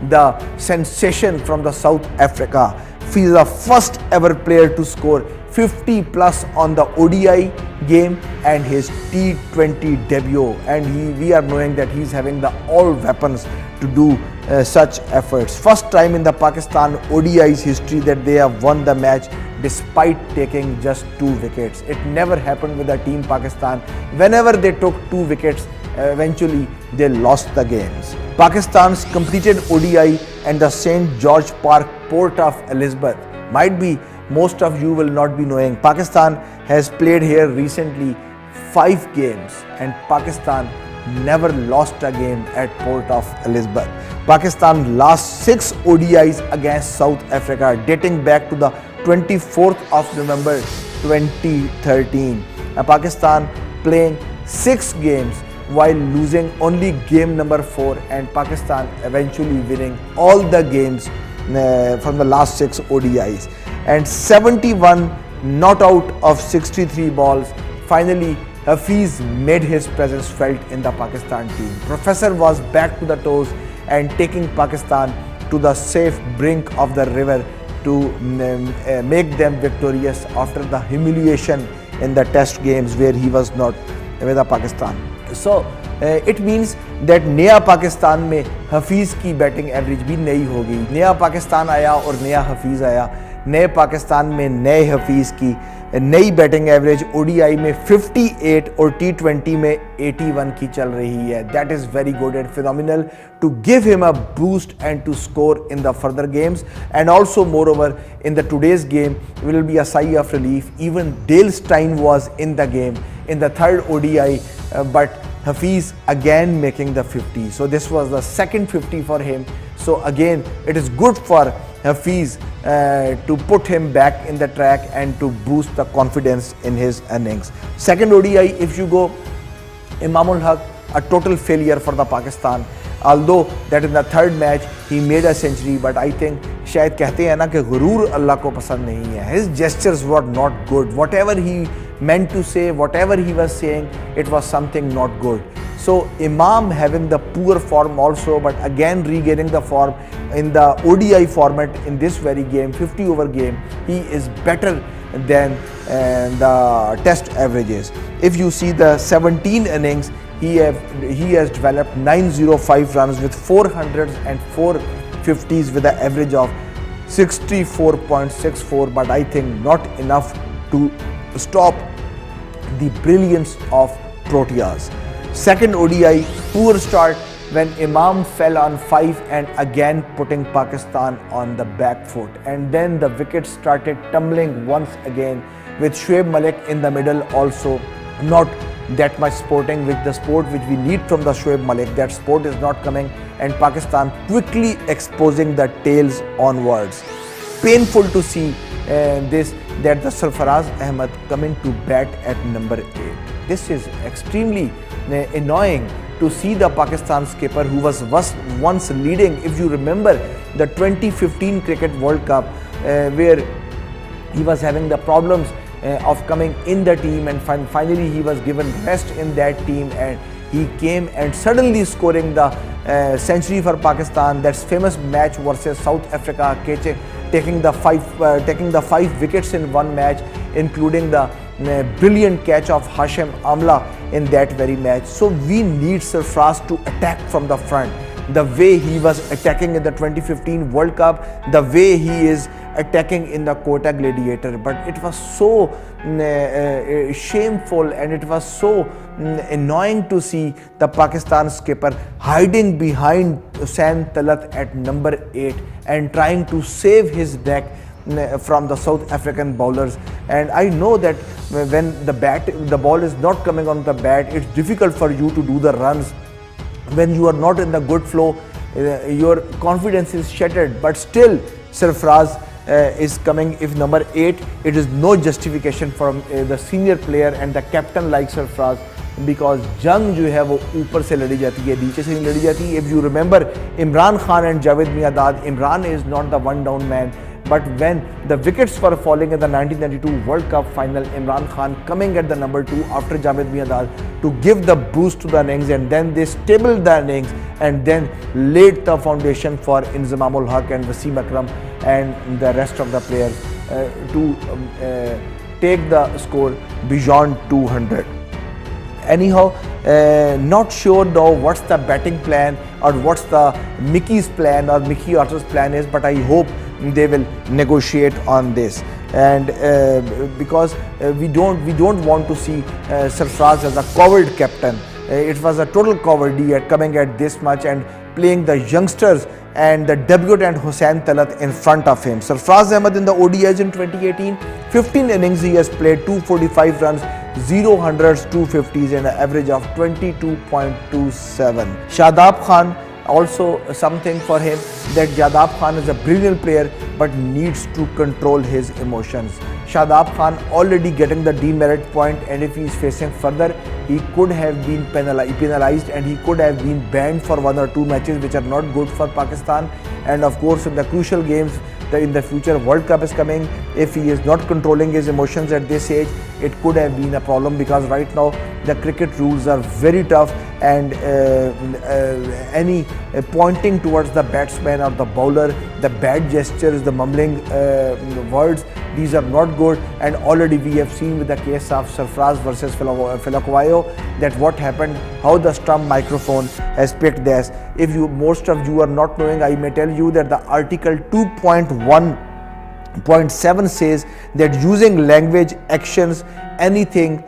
the sensation from the South Africa, he is the first ever player to score 50 plus on the ODI game and his T20 debut, and we are knowing that he is having the all weapons to do such efforts. First time in the Pakistan ODI's history that they have won the match despite taking just 2 wickets. It never happened with the team Pakistan. Whenever they took 2 wickets, eventually they lost the games. Pakistan's completed ODI and the St. George Park Port of Elizabeth. Might be most of you will not be knowing. Pakistan has played here recently 5 games, and Pakistan never lost a game at Port of Elizabeth. Pakistan lost 6 ODIs against South Africa dating back to the 24th of November 2013. And Pakistan playing 6 games while losing only game number 4, and Pakistan eventually winning all the games from the last 6 ODIs. And 71 not out of 63 balls. Finally, Hafiz made his presence felt in the Pakistan team. Professor was back to the toes and taking Pakistan to the safe brink of the river to make them victorious after the humiliation in the test games where he was not with the Pakistan. So it means that नया पाकिस्तान में हफीज़ की batting average भी नई हो गई. नया पाकिस्तान आया और नया हफीज़ आया. नए पाकिस्तान में नए हफीज़ की नई बैटिंग एवरेज ओडीआई में 58 और टी20 में 81 की चल रही है. That is very good and phenomenal to give him a boost and to score in the further games. And also moreover in the today's game will be a sigh of relief. Even Dale Steyn was in the game in the third ODI, but Hafiz again making the 50. So this was the second 50 for him. So again it is good for Hafiz to put him back in the track and to boost the confidence in his innings. Second ODI, if you go, Imamul Haq, a total failure for the Pakistan. Although that in the third match he made a century, but I think शायद कहते हैं ना कि गुरूर अल्लाह को पसंद नहीं है. His gestures were not good. Whatever he meant to say, whatever he was saying, it was something not good. So Imam having the poor form also, but again regaining the form in the ODI format in this very game, 50 over game, he is better than the test averages. If you see the 17 innings, he has developed 905 runs with 400s and 450s with an average of 64.64, but I think not enough to stop the brilliance of Proteas. Second ODI, poor start when Imam fell on 5 and again putting Pakistan on the back foot. And then the wickets started tumbling once again with Shoaib Malik in the middle also. Not that much sporting with the sport which we need from the Shoaib Malik. That sport is not coming, and Pakistan quickly exposing the tails onwards. Painful to see that the Sarfaraz Ahmed coming to bat at number 8. This is extremely annoying to see the Pakistan skipper who was once leading. If you remember the 2015 Cricket World Cup where he was having the problems of coming in the team, and finally he was given rest in that team, and he came and suddenly scoring the century for Pakistan. That's famous match versus South Africa, taking the five wickets in one match, including the brilliant catch of Hashim Amla in that very match. So we need Sarfaraz to attack from the front. The way he was attacking in the 2015 World Cup, the way he is attacking in the Quota Gladiator, but it was so shameful and it was so annoying to see the Pakistan skipper hiding behind Hussain Talat at number 8 and trying to save his neck from the South African bowlers. And I know that when the ball is not coming on the bat, it's difficult for you to do the runs. When you are not in the good flow, your confidence is shattered. But still, Sarfaraz is coming. If number 8, it is no justification from the senior player and the captain like Sarfaraz, because जंग जो है वो ऊपर से लड़ी जाती है, नीचे से नहीं लड़ी जाती. If you remember Imran Khan and Javed Miandad, Imran is not the one down man. But when the wickets were falling in the 1992 World Cup final, Imran Khan coming at the number 2 after Javed Miandad to give the boost to the innings, and then they stabled the innings and then laid the foundation for Inzamamul Haq and Wasim Akram and the rest of the players to take the score beyond 200. Anyhow, not sure though what's the batting plan or what's the Mickey's plan or Mickey Arthur's plan is, but I hope they will negotiate on this. And because we don't want to see Sarfaraz as a coward captain. It was a total cowardy at coming at this much and playing the youngsters and the debutant Hussain Talat in front of him. Sarfaraz Ahmed in the ODIs in 2018, 15 innings he has played, 245 runs, 0 hundreds, 250s and an average of 22.27. Shadab Khan, also something for him that Shadab Khan is a brilliant player but needs to control his emotions. Shadab Khan already getting the demerit point, and if he is facing further, he could have been penalized and he could have been banned for 1 or 2 matches, which are not good for Pakistan. And of course in the crucial games in the future, World Cup is coming. If he is not controlling his emotions at this age, it could have been a problem, because right now the cricket rules are very tough, and any pointing towards the batsman or the bowler, the bad gestures, the mumbling words, these are not good. And already we have seen with the case of Sarfraz versus Filakuayo that what happened, how the stump microphone has picked this. If most of you are not knowing, I may tell you that the article 2.1.7 says that using language, actions, anything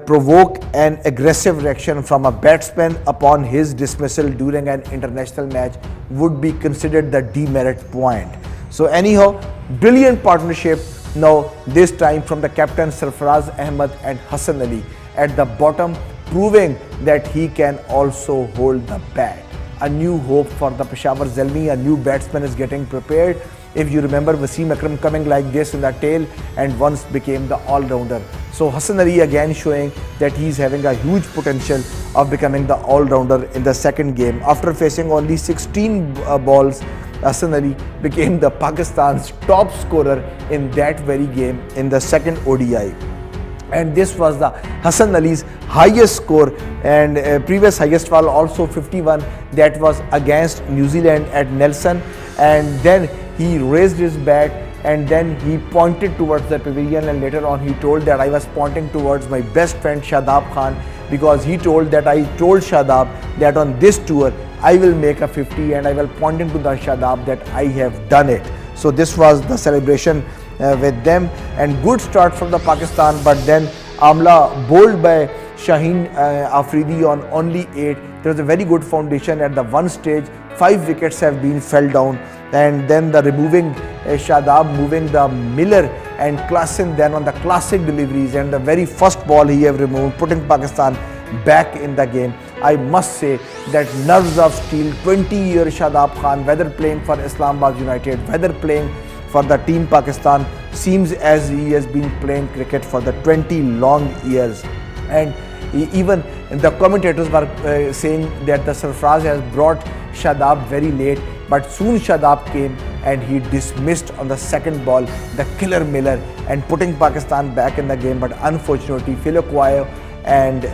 provoke an aggressive reaction from a batsman upon his dismissal during an international match would be considered the demerit point. So anyhow, brilliant partnership now this time from the captain Sarfraz Ahmed and Hassan Ali at the bottom, proving that he can also hold the bat. A new hope for the Peshawar Zalmi, a new batsman is getting prepared. If you remember, Wasim Akram coming like this in the tail and once became the all-rounder. So Hassan Ali again showing that he's having a huge potential of becoming the all-rounder in the second game. After facing only 16 balls, Hassan Ali became the Pakistan's top scorer in that very game in the second ODI. And this was the Hassan Ali's highest score, and previous highest was also 51, that was against New Zealand at Nelson. And then he raised his bat and then he pointed towards the pavilion, and later on he told that I was pointing towards my best friend Shadab Khan, because he told that I told Shadab that on this tour I will make a 50, and I will pointing to the Shadab that I have done it. So this was the celebration with them, and good start from the Pakistan, but then Amla bowled by Shaheen Afridi on only 8. There was a very good foundation at the one stage. 5 wickets have been fell down, and then the removing Shadab, moving the Miller and Klassen then on the classic deliveries, and the very first ball he have removed, putting Pakistan back in the game. I must say that nerves of steel, 20-year Shadab Khan, whether playing for Islamabad United, whether playing for the team Pakistan, seems as he has been playing cricket for the 20 long years. And even the commentators were saying that the Sarfraz has brought Shadab very late, but soon Shadab came and he dismissed on the second ball the killer Miller and putting Pakistan back in the game. But unfortunately, Filakuayo and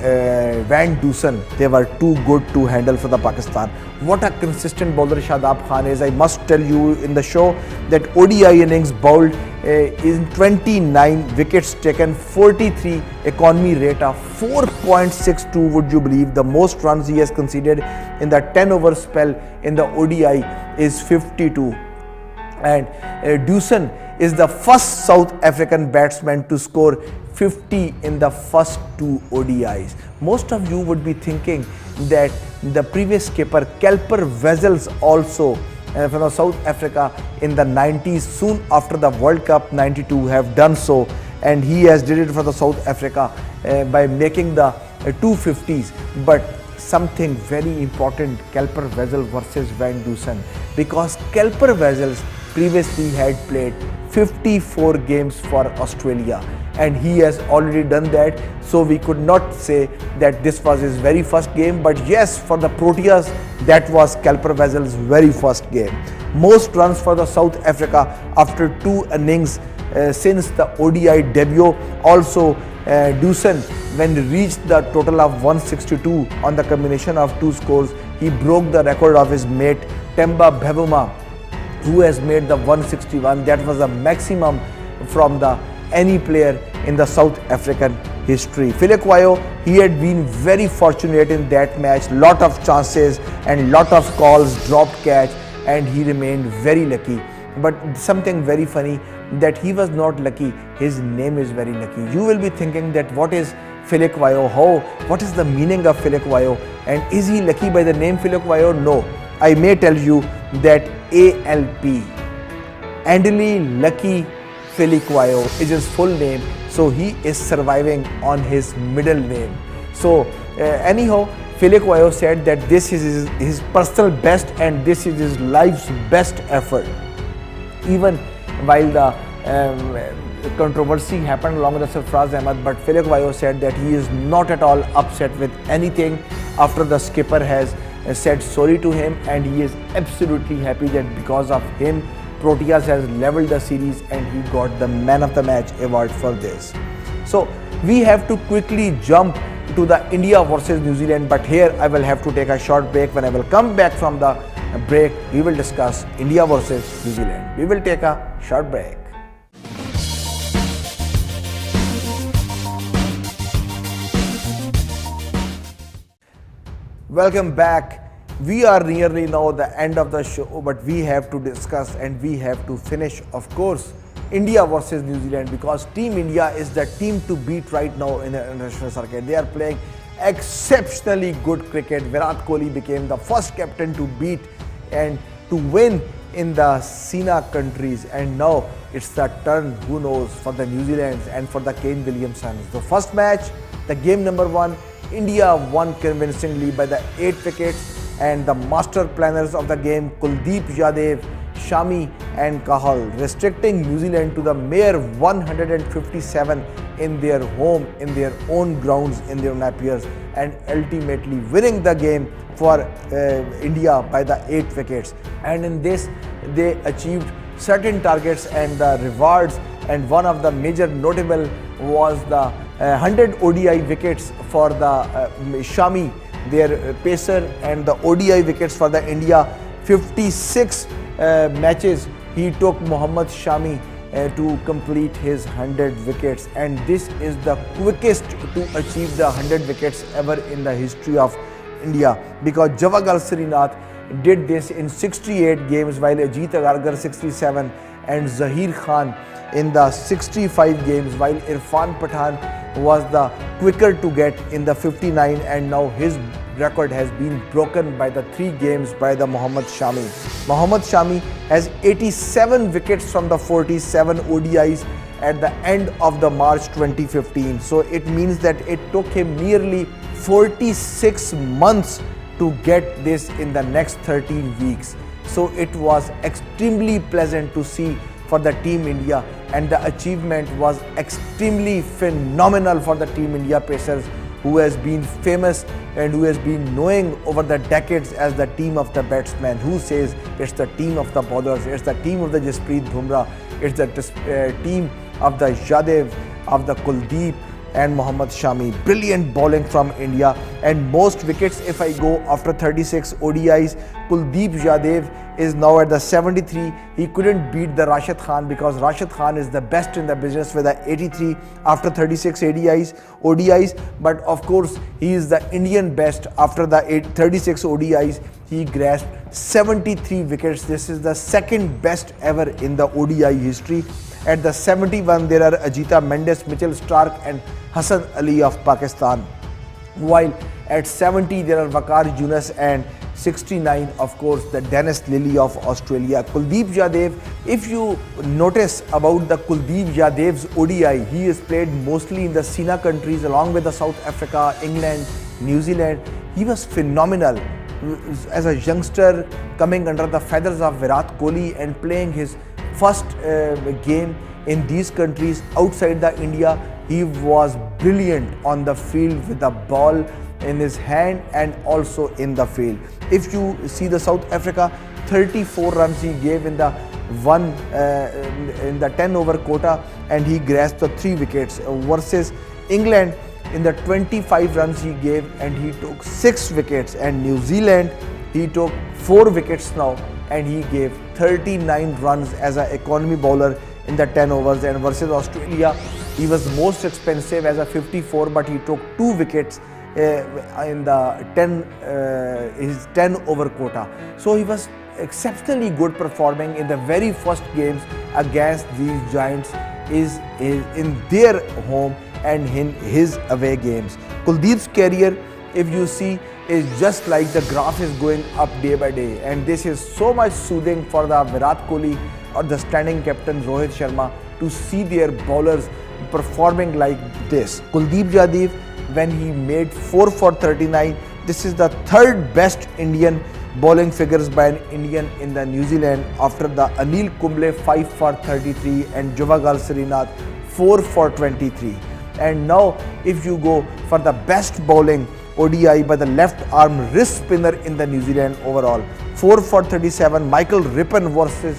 Van Dusen, they were too good to handle for the Pakistan. What a consistent bowler Shadab Khan is. I must tell you in the show that ODI innings bowled in 29 wickets taken, 43 economy rate of 4.62, would you believe. The most runs he has conceded in the 10 over spell in the ODI is 52. And Dusen is the first South African batsman to score 50 in the first 2 ODIs. Most of you would be thinking that the previous skipper Kelper Wessels also from South Africa in the 90s, soon after the World Cup 92, have done so, and he has did it for the South Africa by making the 250s. But something very important, Kelper Wessels versus Van Dusen, because Kelper Wessels previously had played 54 games for Australia, and he has already done that. So we could not say that this was his very first game, but yes, for the Proteas, that was Kelper Wessels' very first game. Most runs for the South Africa after 2 innings since the ODI debut. Also, Dusen, when he reached the total of 162 on the combination of 2 scores, he broke the record of his mate Temba Bavuma, who has made the 161. That was the maximum from the any player in the South African history. Filakuayo, he had been very fortunate in that match, lot of chances and lot of calls, dropped catch, and he remained very lucky. But something very funny, that he was not lucky, his name is very lucky. You will be thinking that what is Filakuayo, what is the meaning of Filakuayo, and is he lucky by the name Filakuayo? No, I may tell you that ALP, Andely Lucky Felicuayo is his full name, so he is surviving on his middle name. So anyhow, Felicuayo said that this is his personal best and this is his life's best effort. Even while the controversy happened along with Sarfraz Ahmed, but Felicuayo said that he is not at all upset with anything after the skipper has said sorry to him, and he is absolutely happy that because of him Proteas has leveled the series and he got the man of the match award for this. So we have to quickly jump to the India versus New Zealand, but here I will have to take a short break. When I will come back from the break, we will discuss India versus New Zealand. We will take a short break. Welcome back. We are nearly now the end of the show, but we have to discuss and we have to finish, of course, India versus New Zealand, because Team India is the team to beat right now in the international circuit. They are playing exceptionally good cricket. Virat Kohli became the first captain to beat and to win in the SENA countries, and now it's the turn, who knows, for the New Zealanders and for the Kane Williamsons. The first match, the game number 1, India won convincingly by the 8 wickets, and the master planners of the game, Kuldeep Yadav, Shami and Chahal, restricting New Zealand to the mere 157 in their home, in their own grounds, in their Napiers, and ultimately winning the game for India by the 8 wickets. And in this, they achieved certain targets and the rewards, and one of the major notable was the 100 ODI wickets for the Shami, their pacer, and the ODI wickets for the India. 56 matches he took Mohammad Shami to complete his 100 wickets, and this is the quickest to achieve the 100 wickets ever in the history of India, because Javagal Srinath did this in 68 games, while Ajit Agarkar 67 and Zahir Khan in the 65 games, while Irfan Pathan was the quicker to get in the 59, and now his record has been broken by the 3 games by the Mohammad Shami. Mohammad Shami has 87 wickets from the 47 ODIs at the end of the March 2015. So it means that it took him nearly 46 months to get this in the next 13 weeks. So it was extremely pleasant to see for the Team India, and the achievement was extremely phenomenal for the Team India pacers, who has been famous and who has been known over the decades as the team of the batsmen. Who says it's the team of the bowlers, it's the team of the Jasprit Bumrah, it's the team of the Yadav, of the Kuldeep and Mohammad Shami. Brilliant bowling from India, and most wickets if I go after 36 ODIs, Kuldeep Yadav is now at the 73. He couldn't beat the Rashid Khan, because Rashid Khan is the best in the business with the 83 after 36 ODIs, but of course he is the Indian best after the 36 ODIs. He grasped 73 wickets. This is the second best ever in the ODI history. At the 71 there are Ajita Mendes, Mitchell Stark and Hassan Ali of Pakistan, while at 70 there are Waqar Yunus, and 69 of course the Dennis Lilly of Australia. Kuldeep Yadav, if you notice about the Kuldeep Yadav's ODI, he is played mostly in the SENA countries along with the South Africa, England, New Zealand. He was phenomenal as a youngster, coming under the feathers of Virat Kohli and playing his first game in these countries outside the India. He was brilliant on the field with the ball in his hand and also in the field. If you see the South Africa, 34 runs he gave in the in the 10 over quota, and he grasped the 3 wickets, versus England in the 25 runs he gave and he took 6 wickets, and New Zealand he took 4 wickets now and he gave 39 runs as an economy bowler in the 10 overs, and versus Australia he was most expensive as a 54, but he took 2 wickets in the 10 over quota. So he was exceptionally good performing in the very first games against these giants is in their home and in his away games. Kuldeep's career, if you see, is just like the graph is going up day by day, and this is so much soothing for the Virat Kohli or the standing captain Rohit Sharma to see their bowlers performing like this. Kuldeep Yadav, when he made 4 for 39, this is the third best Indian bowling figures by an Indian in the New Zealand after the Anil Kumble 5 for 33 and Juvagal Srinath 4 for 23. And now if you go for the best bowling ODI by the left arm wrist spinner in the New Zealand overall, 4 for 37, Michael Rippon versus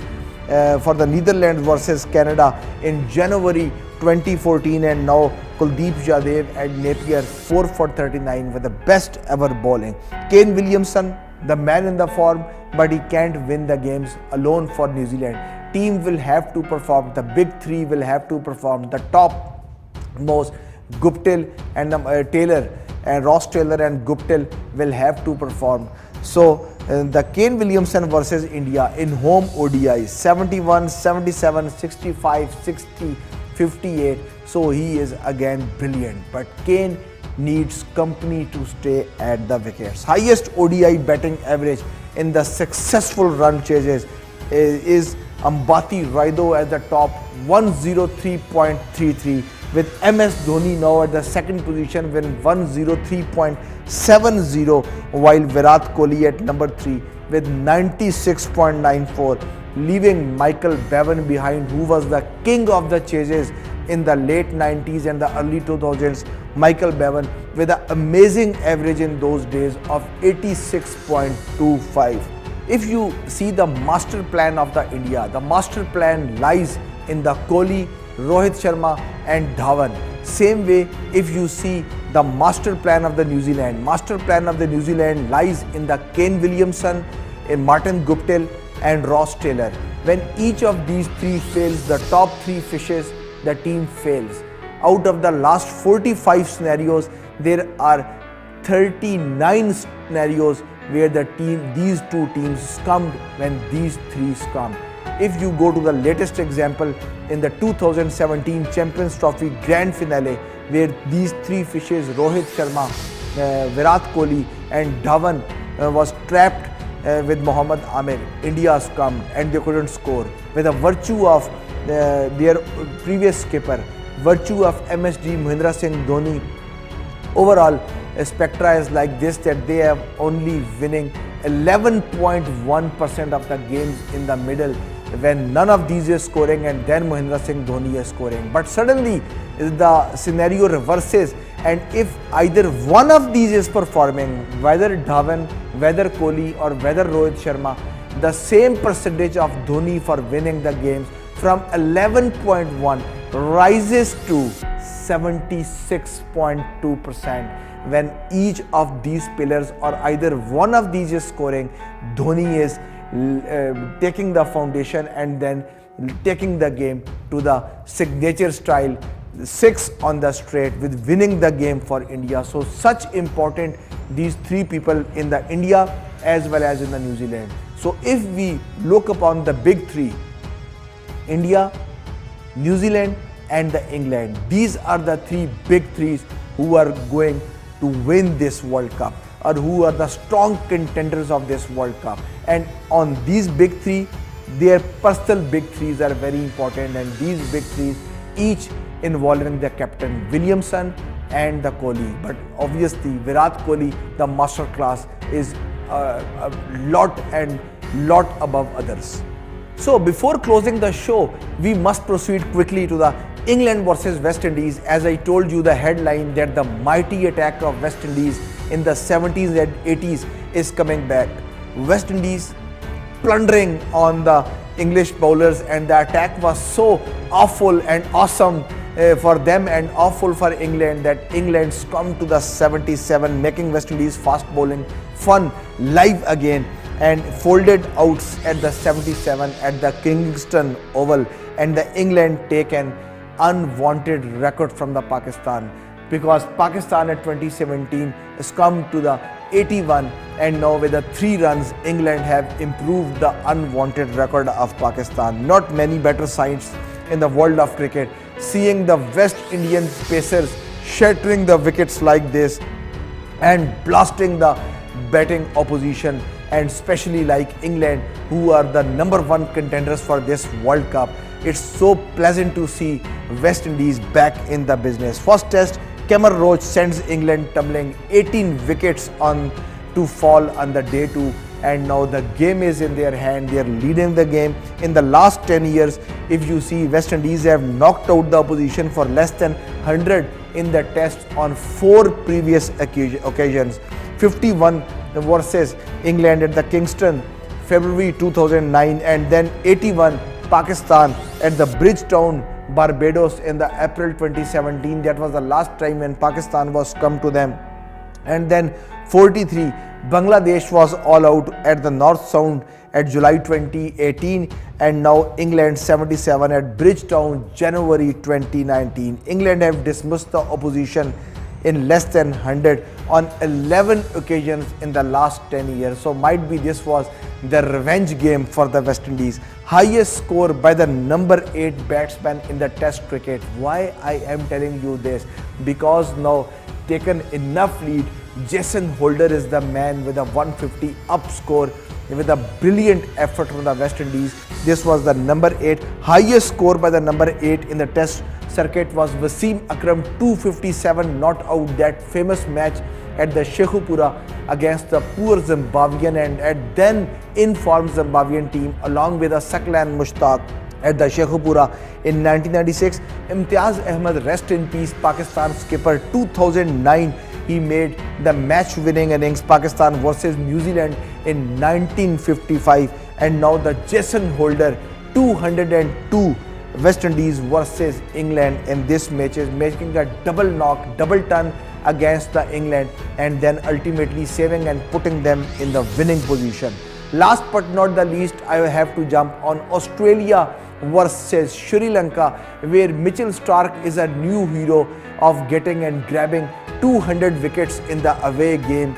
for the Netherlands versus Canada in January 2014, and now Kuldeep Yadav and Napier 4 for 39 with the best ever bowling. Kane Williamson, the man in the form, but he can't win the games alone for New Zealand. Team will have to perform, the big three will have to perform, the top most Guptill and Taylor and Ross Taylor and Guptill will have to perform. So the Kane Williamson versus India in home ODI 71, 77, 65, 60, 58. So he is again brilliant, but Kane needs company to stay at the wickets. Highest ODI batting average in the successful run chases is Ambati Raido at the top, 103.33, with MS Dhoni now at the second position with 103.70, while Virat Kohli at number 3 with 96.94, leaving Michael Bevan behind, who was the king of the chases in the late 90s and the early 2000s. Michael Bevan with an amazing average in those days of 86.25. If you see the master plan of the India, the master plan lies in the Kohli, Rohit Sharma and Dhawan. Same way, if you see the master plan of the New Zealand, master plan of the New Zealand lies in the Kane Williamson, in Martin Guptill and Ross Taylor. When each of these three fails, the top three fishes, the team fails. Out of the last 45 scenarios, there are 39 scenarios where these two teams scummed when these three scummed. If you go to the latest example in the 2017 Champions Trophy Grand Finale, where these three fishes, Rohit Sharma, Virat Kohli and Dhawan was trapped with Mohammad Amir, India succumbed and they couldn't score. With a virtue of their previous skipper, virtue of MSD Mahendra Singh Dhoni, overall spectra is like this, that they are only winning 11.1% of the games in the middle when none of these is scoring, and then Mahendra Singh Dhoni is scoring. But suddenly the scenario reverses, and if either one of these is performing, whether Dhawan, whether Kohli or whether Rohit Sharma, the same percentage of Dhoni for winning the games from 11.1 rises to 76.2%. When each of these pillars or either one of these is scoring, Dhoni is taking the foundation and then taking the game to the signature style 6 on the straight with winning the game for India. So such important these three people in the India as well as in the New Zealand. So if we look upon the big three, India, New Zealand and the England, these are the three big threes who are going to win this World Cup, or who are the strong contenders of this World Cup. And on these big three, their personal big threes are very important, and these big threes each involving the captain Williamson and the Kohli. But obviously Virat Kohli, the master class, is a lot above others. So before closing the show, we must proceed quickly to the England versus West Indies. As I told you, the headline that the mighty attack of West Indies in the 70s and 80s is coming back. West Indies plundering on the English bowlers, and the attack was so awful and awesome for them and awful for England that England succumbed to the 77, making West Indies fast bowling fun live again, and folded outs at the 77 at the Kingston Oval, and the England take an unwanted record from the Pakistan, because Pakistan at 2017 succumbed to the 81, and now with the 3 runs England have improved the unwanted record of Pakistan. Not many better signs in the world of cricket, seeing the West Indian pacers shattering the wickets like this and blasting the batting opposition, and especially like England, who are the number 1 contenders for this World Cup. it's so pleasant to see West Indies back in the business. First test, Kemar Roach sends England tumbling 18 wickets on to fall on the day 2, and now the game is in their hand. They are leading the game. In the last 10 years, if you see, West Indies have knocked out the opposition for less than 100 in the test on 4 previous occasions. 51 versus England at the Kingston, February 2009, and then 81 Pakistan at the Bridgetown, Barbados in the April 2017. That was the last time when Pakistan was come to them. And then 43 Bangladesh was all out at the North Sound at July 2018, and now England 77 at Bridgetown, January 2019. England have dismissed the opposition in less than 100 on 11 occasions in the last 10 years. So might be this was the revenge game for the West Indies. Highest score by the number 8 batsman in the test cricket. Why I am telling you this? Because now taken enough lead, Jason Holder is the man with a 150 up score with a brilliant effort from the West Indies. This was the number 8. Highest score by the number 8 in the test circuit was Wasim Akram, 257 not out, that famous match at the Sheikhupura against the poor Zimbabwean and then in-form Zimbabwean team, along with a Saklan Mushtaq at the Sheikhupura in 1996. Imtiaz Ahmed, rest in peace, Pakistan skipper, 2009 he made the match-winning innings, Pakistan versus New Zealand in 1955, and now the Jason Holder, 202 West Indies versus England in this match, is making a double knock, double ton against the England, and then ultimately saving and putting them in the winning position. Last but not the least, I have to jump on Australia versus Sri Lanka, where Mitchell Starc is a new hero of getting and grabbing 200 wickets in the away game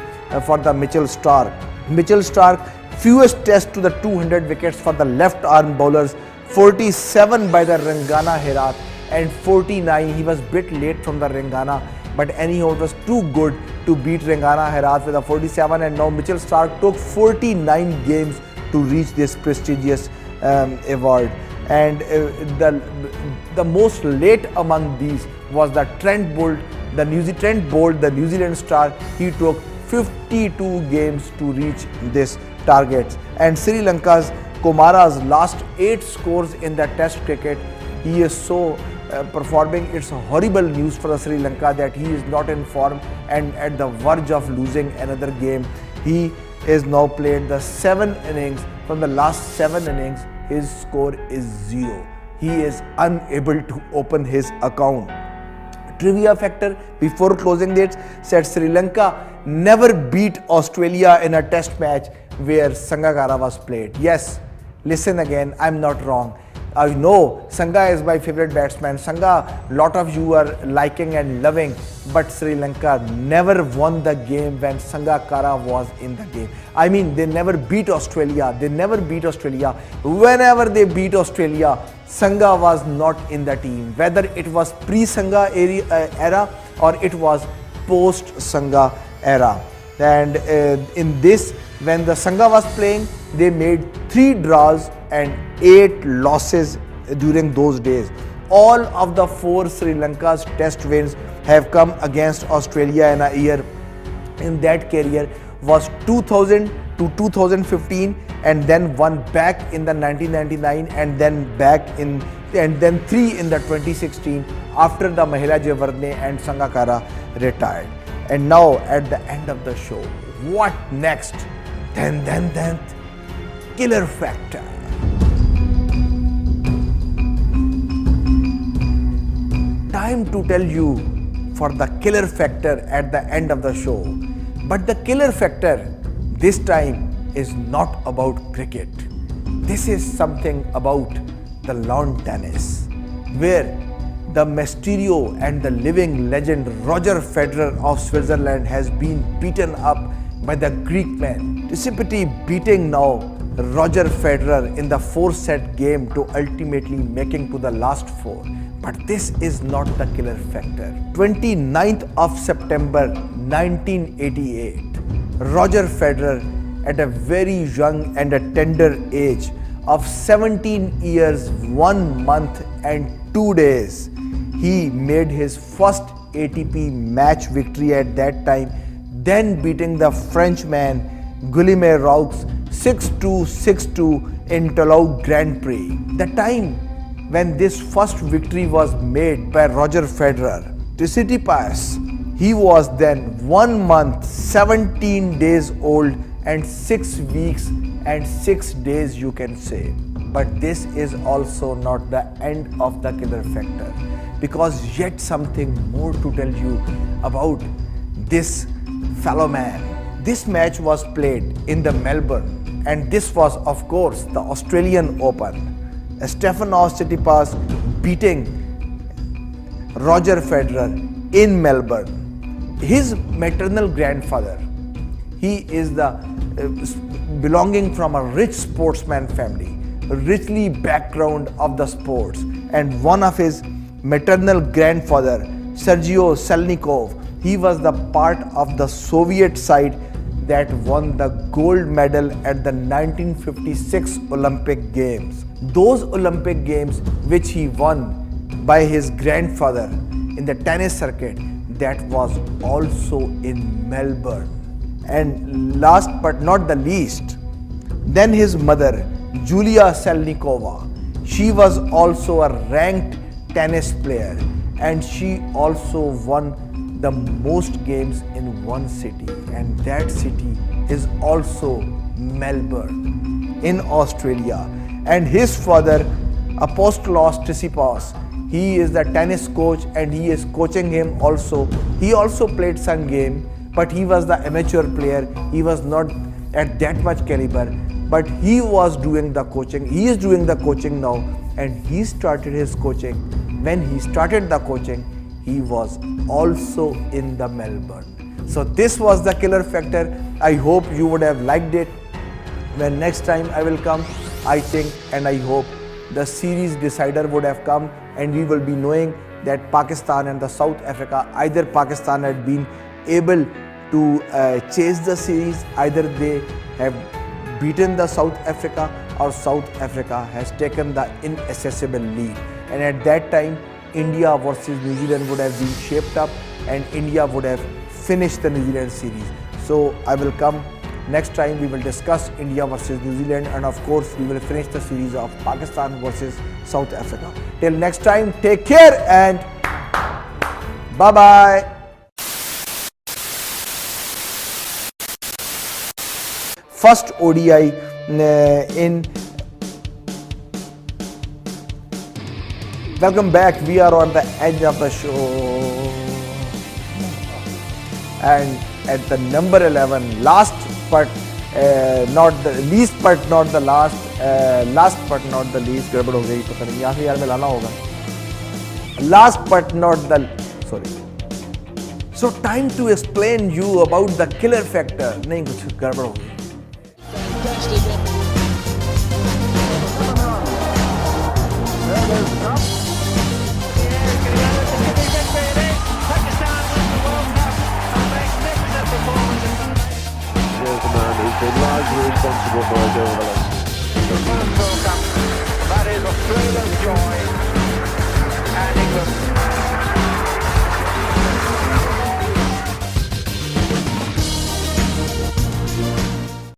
for the Mitchell Starc. Mitchell Starc, fewest test to the 200 wickets for the left arm bowlers, 47 by the Rangana Herat and 49. He was bit late from the Rangana, but anyhow it was too good to beat Rangana Herat with a 47, and now Mitchell Starc took 49 games to reach this prestigious award. And the most late among these was the Trent Boult, the New Zealand star. He took 52 games to reach this target. And Sri Lanka's Kumara's last 8 scores in the test cricket, he is so performing. It's horrible news for the Sri Lanka that he is not in form and at the verge of losing another game. He is now played the 7 innings. From the last 7 innings, his score is 0. He is unable to open his account. Trivia factor before closing dates said Sri Lanka never beat Australia in a test match where Sangakkara was played. Yes, listen again, I'm not wrong. I know Sangha is my favorite batsman. Sangha, lot of you are liking and loving, but Sri Lanka never won the game when Sangakkara was in the game. I mean, they never beat Australia. Whenever they beat Australia, Sangha was not in the team. Whether it was pre-Sangha era or it was post-Sangha era. And in this, when the Sangha was playing, they made 3 draws and 8 losses during those days. All of the 4 Sri Lanka's test wins have come against Australia in a year. In that career was 2000 to 2015, and then one back in the 1999, and then 3 in the 2016 after the Mahela Jayawardene and Sangakkara retired. And now at the end of the show, what next? Then killer factor. Time to tell you for the killer factor at the end of the show. But the killer factor this time is not about cricket. This is something about the lawn tennis, where the Mysterio and the living legend Roger Federer of Switzerland has been beaten up by the Greek man. Tsitsipas beating now Roger Federer in the 4-set game to ultimately making to the last 4. But this is not the killer factor. 29th of September 1988, Roger Federer, at a very young and a tender age of 17 years, 1 month and 2 days, he made his first ATP match victory at that time, then beating the Frenchman Guillaume Roux 6-2, 6-2 in Toulouse Grand Prix. The time when this first victory was made by Roger Federer, Tsitsipas, he was then 1 month, 17 days old and 6 weeks and 6 days, you can say. But this is also not the end of the killer factor, because yet something more to tell you about this fellow man. This match was played in the Melbourne, and this was of course the Australian Open. Stefanos Tsitsipas beating Roger Federer in Melbourne. His maternal grandfather, he is belonging from a rich sportsman family, richly background of the sports, and one of his maternal grandfather, Sergei Selnikov, he was the part of the Soviet side that won the gold medal at the 1956 Olympic Games. Those Olympic Games which he won by his grandfather in the tennis circuit, that was also in Melbourne. And last but not the least, then his mother, Julia Selnikova, she was also a ranked tennis player, and she also won the most games in one city, and that city is also Melbourne in Australia. And his father, Apostolos Tsitsipas, he is the tennis coach and he is coaching him also. He also played some game, but he was the amateur player. He was not at that much caliber, but he was doing the coaching. He is doing the coaching now, and he started his coaching. When he started the coaching, he was also in the Melbourne. So this was the killer factor. I hope you would have liked it. When next time I will come, I think and I hope the series decider would have come, and we will be knowing that Pakistan and the South Africa, either Pakistan had been able to chase the series, either they have beaten the South Africa, or South Africa has taken the inaccessible lead. And at that time, India versus New Zealand would have been shaped up, and India would have finished the New Zealand series. So I will come next time. We will discuss India versus New Zealand, and of course we will finish the series of Pakistan versus South Africa. Till next time, take care and bye bye. First ODI in. Welcome back. We are on the edge of the show, and at the number 11, last but not the least, but not the last, last but not the least. गड़बड़ हो गई, पता नहीं यहाँ से यार में लाना होगा. Last but not the sorry. So time to explain you about the killer factor. नहीं कुछ गड़बड़ हो गई. Here's the man who's been largely responsible for a goal.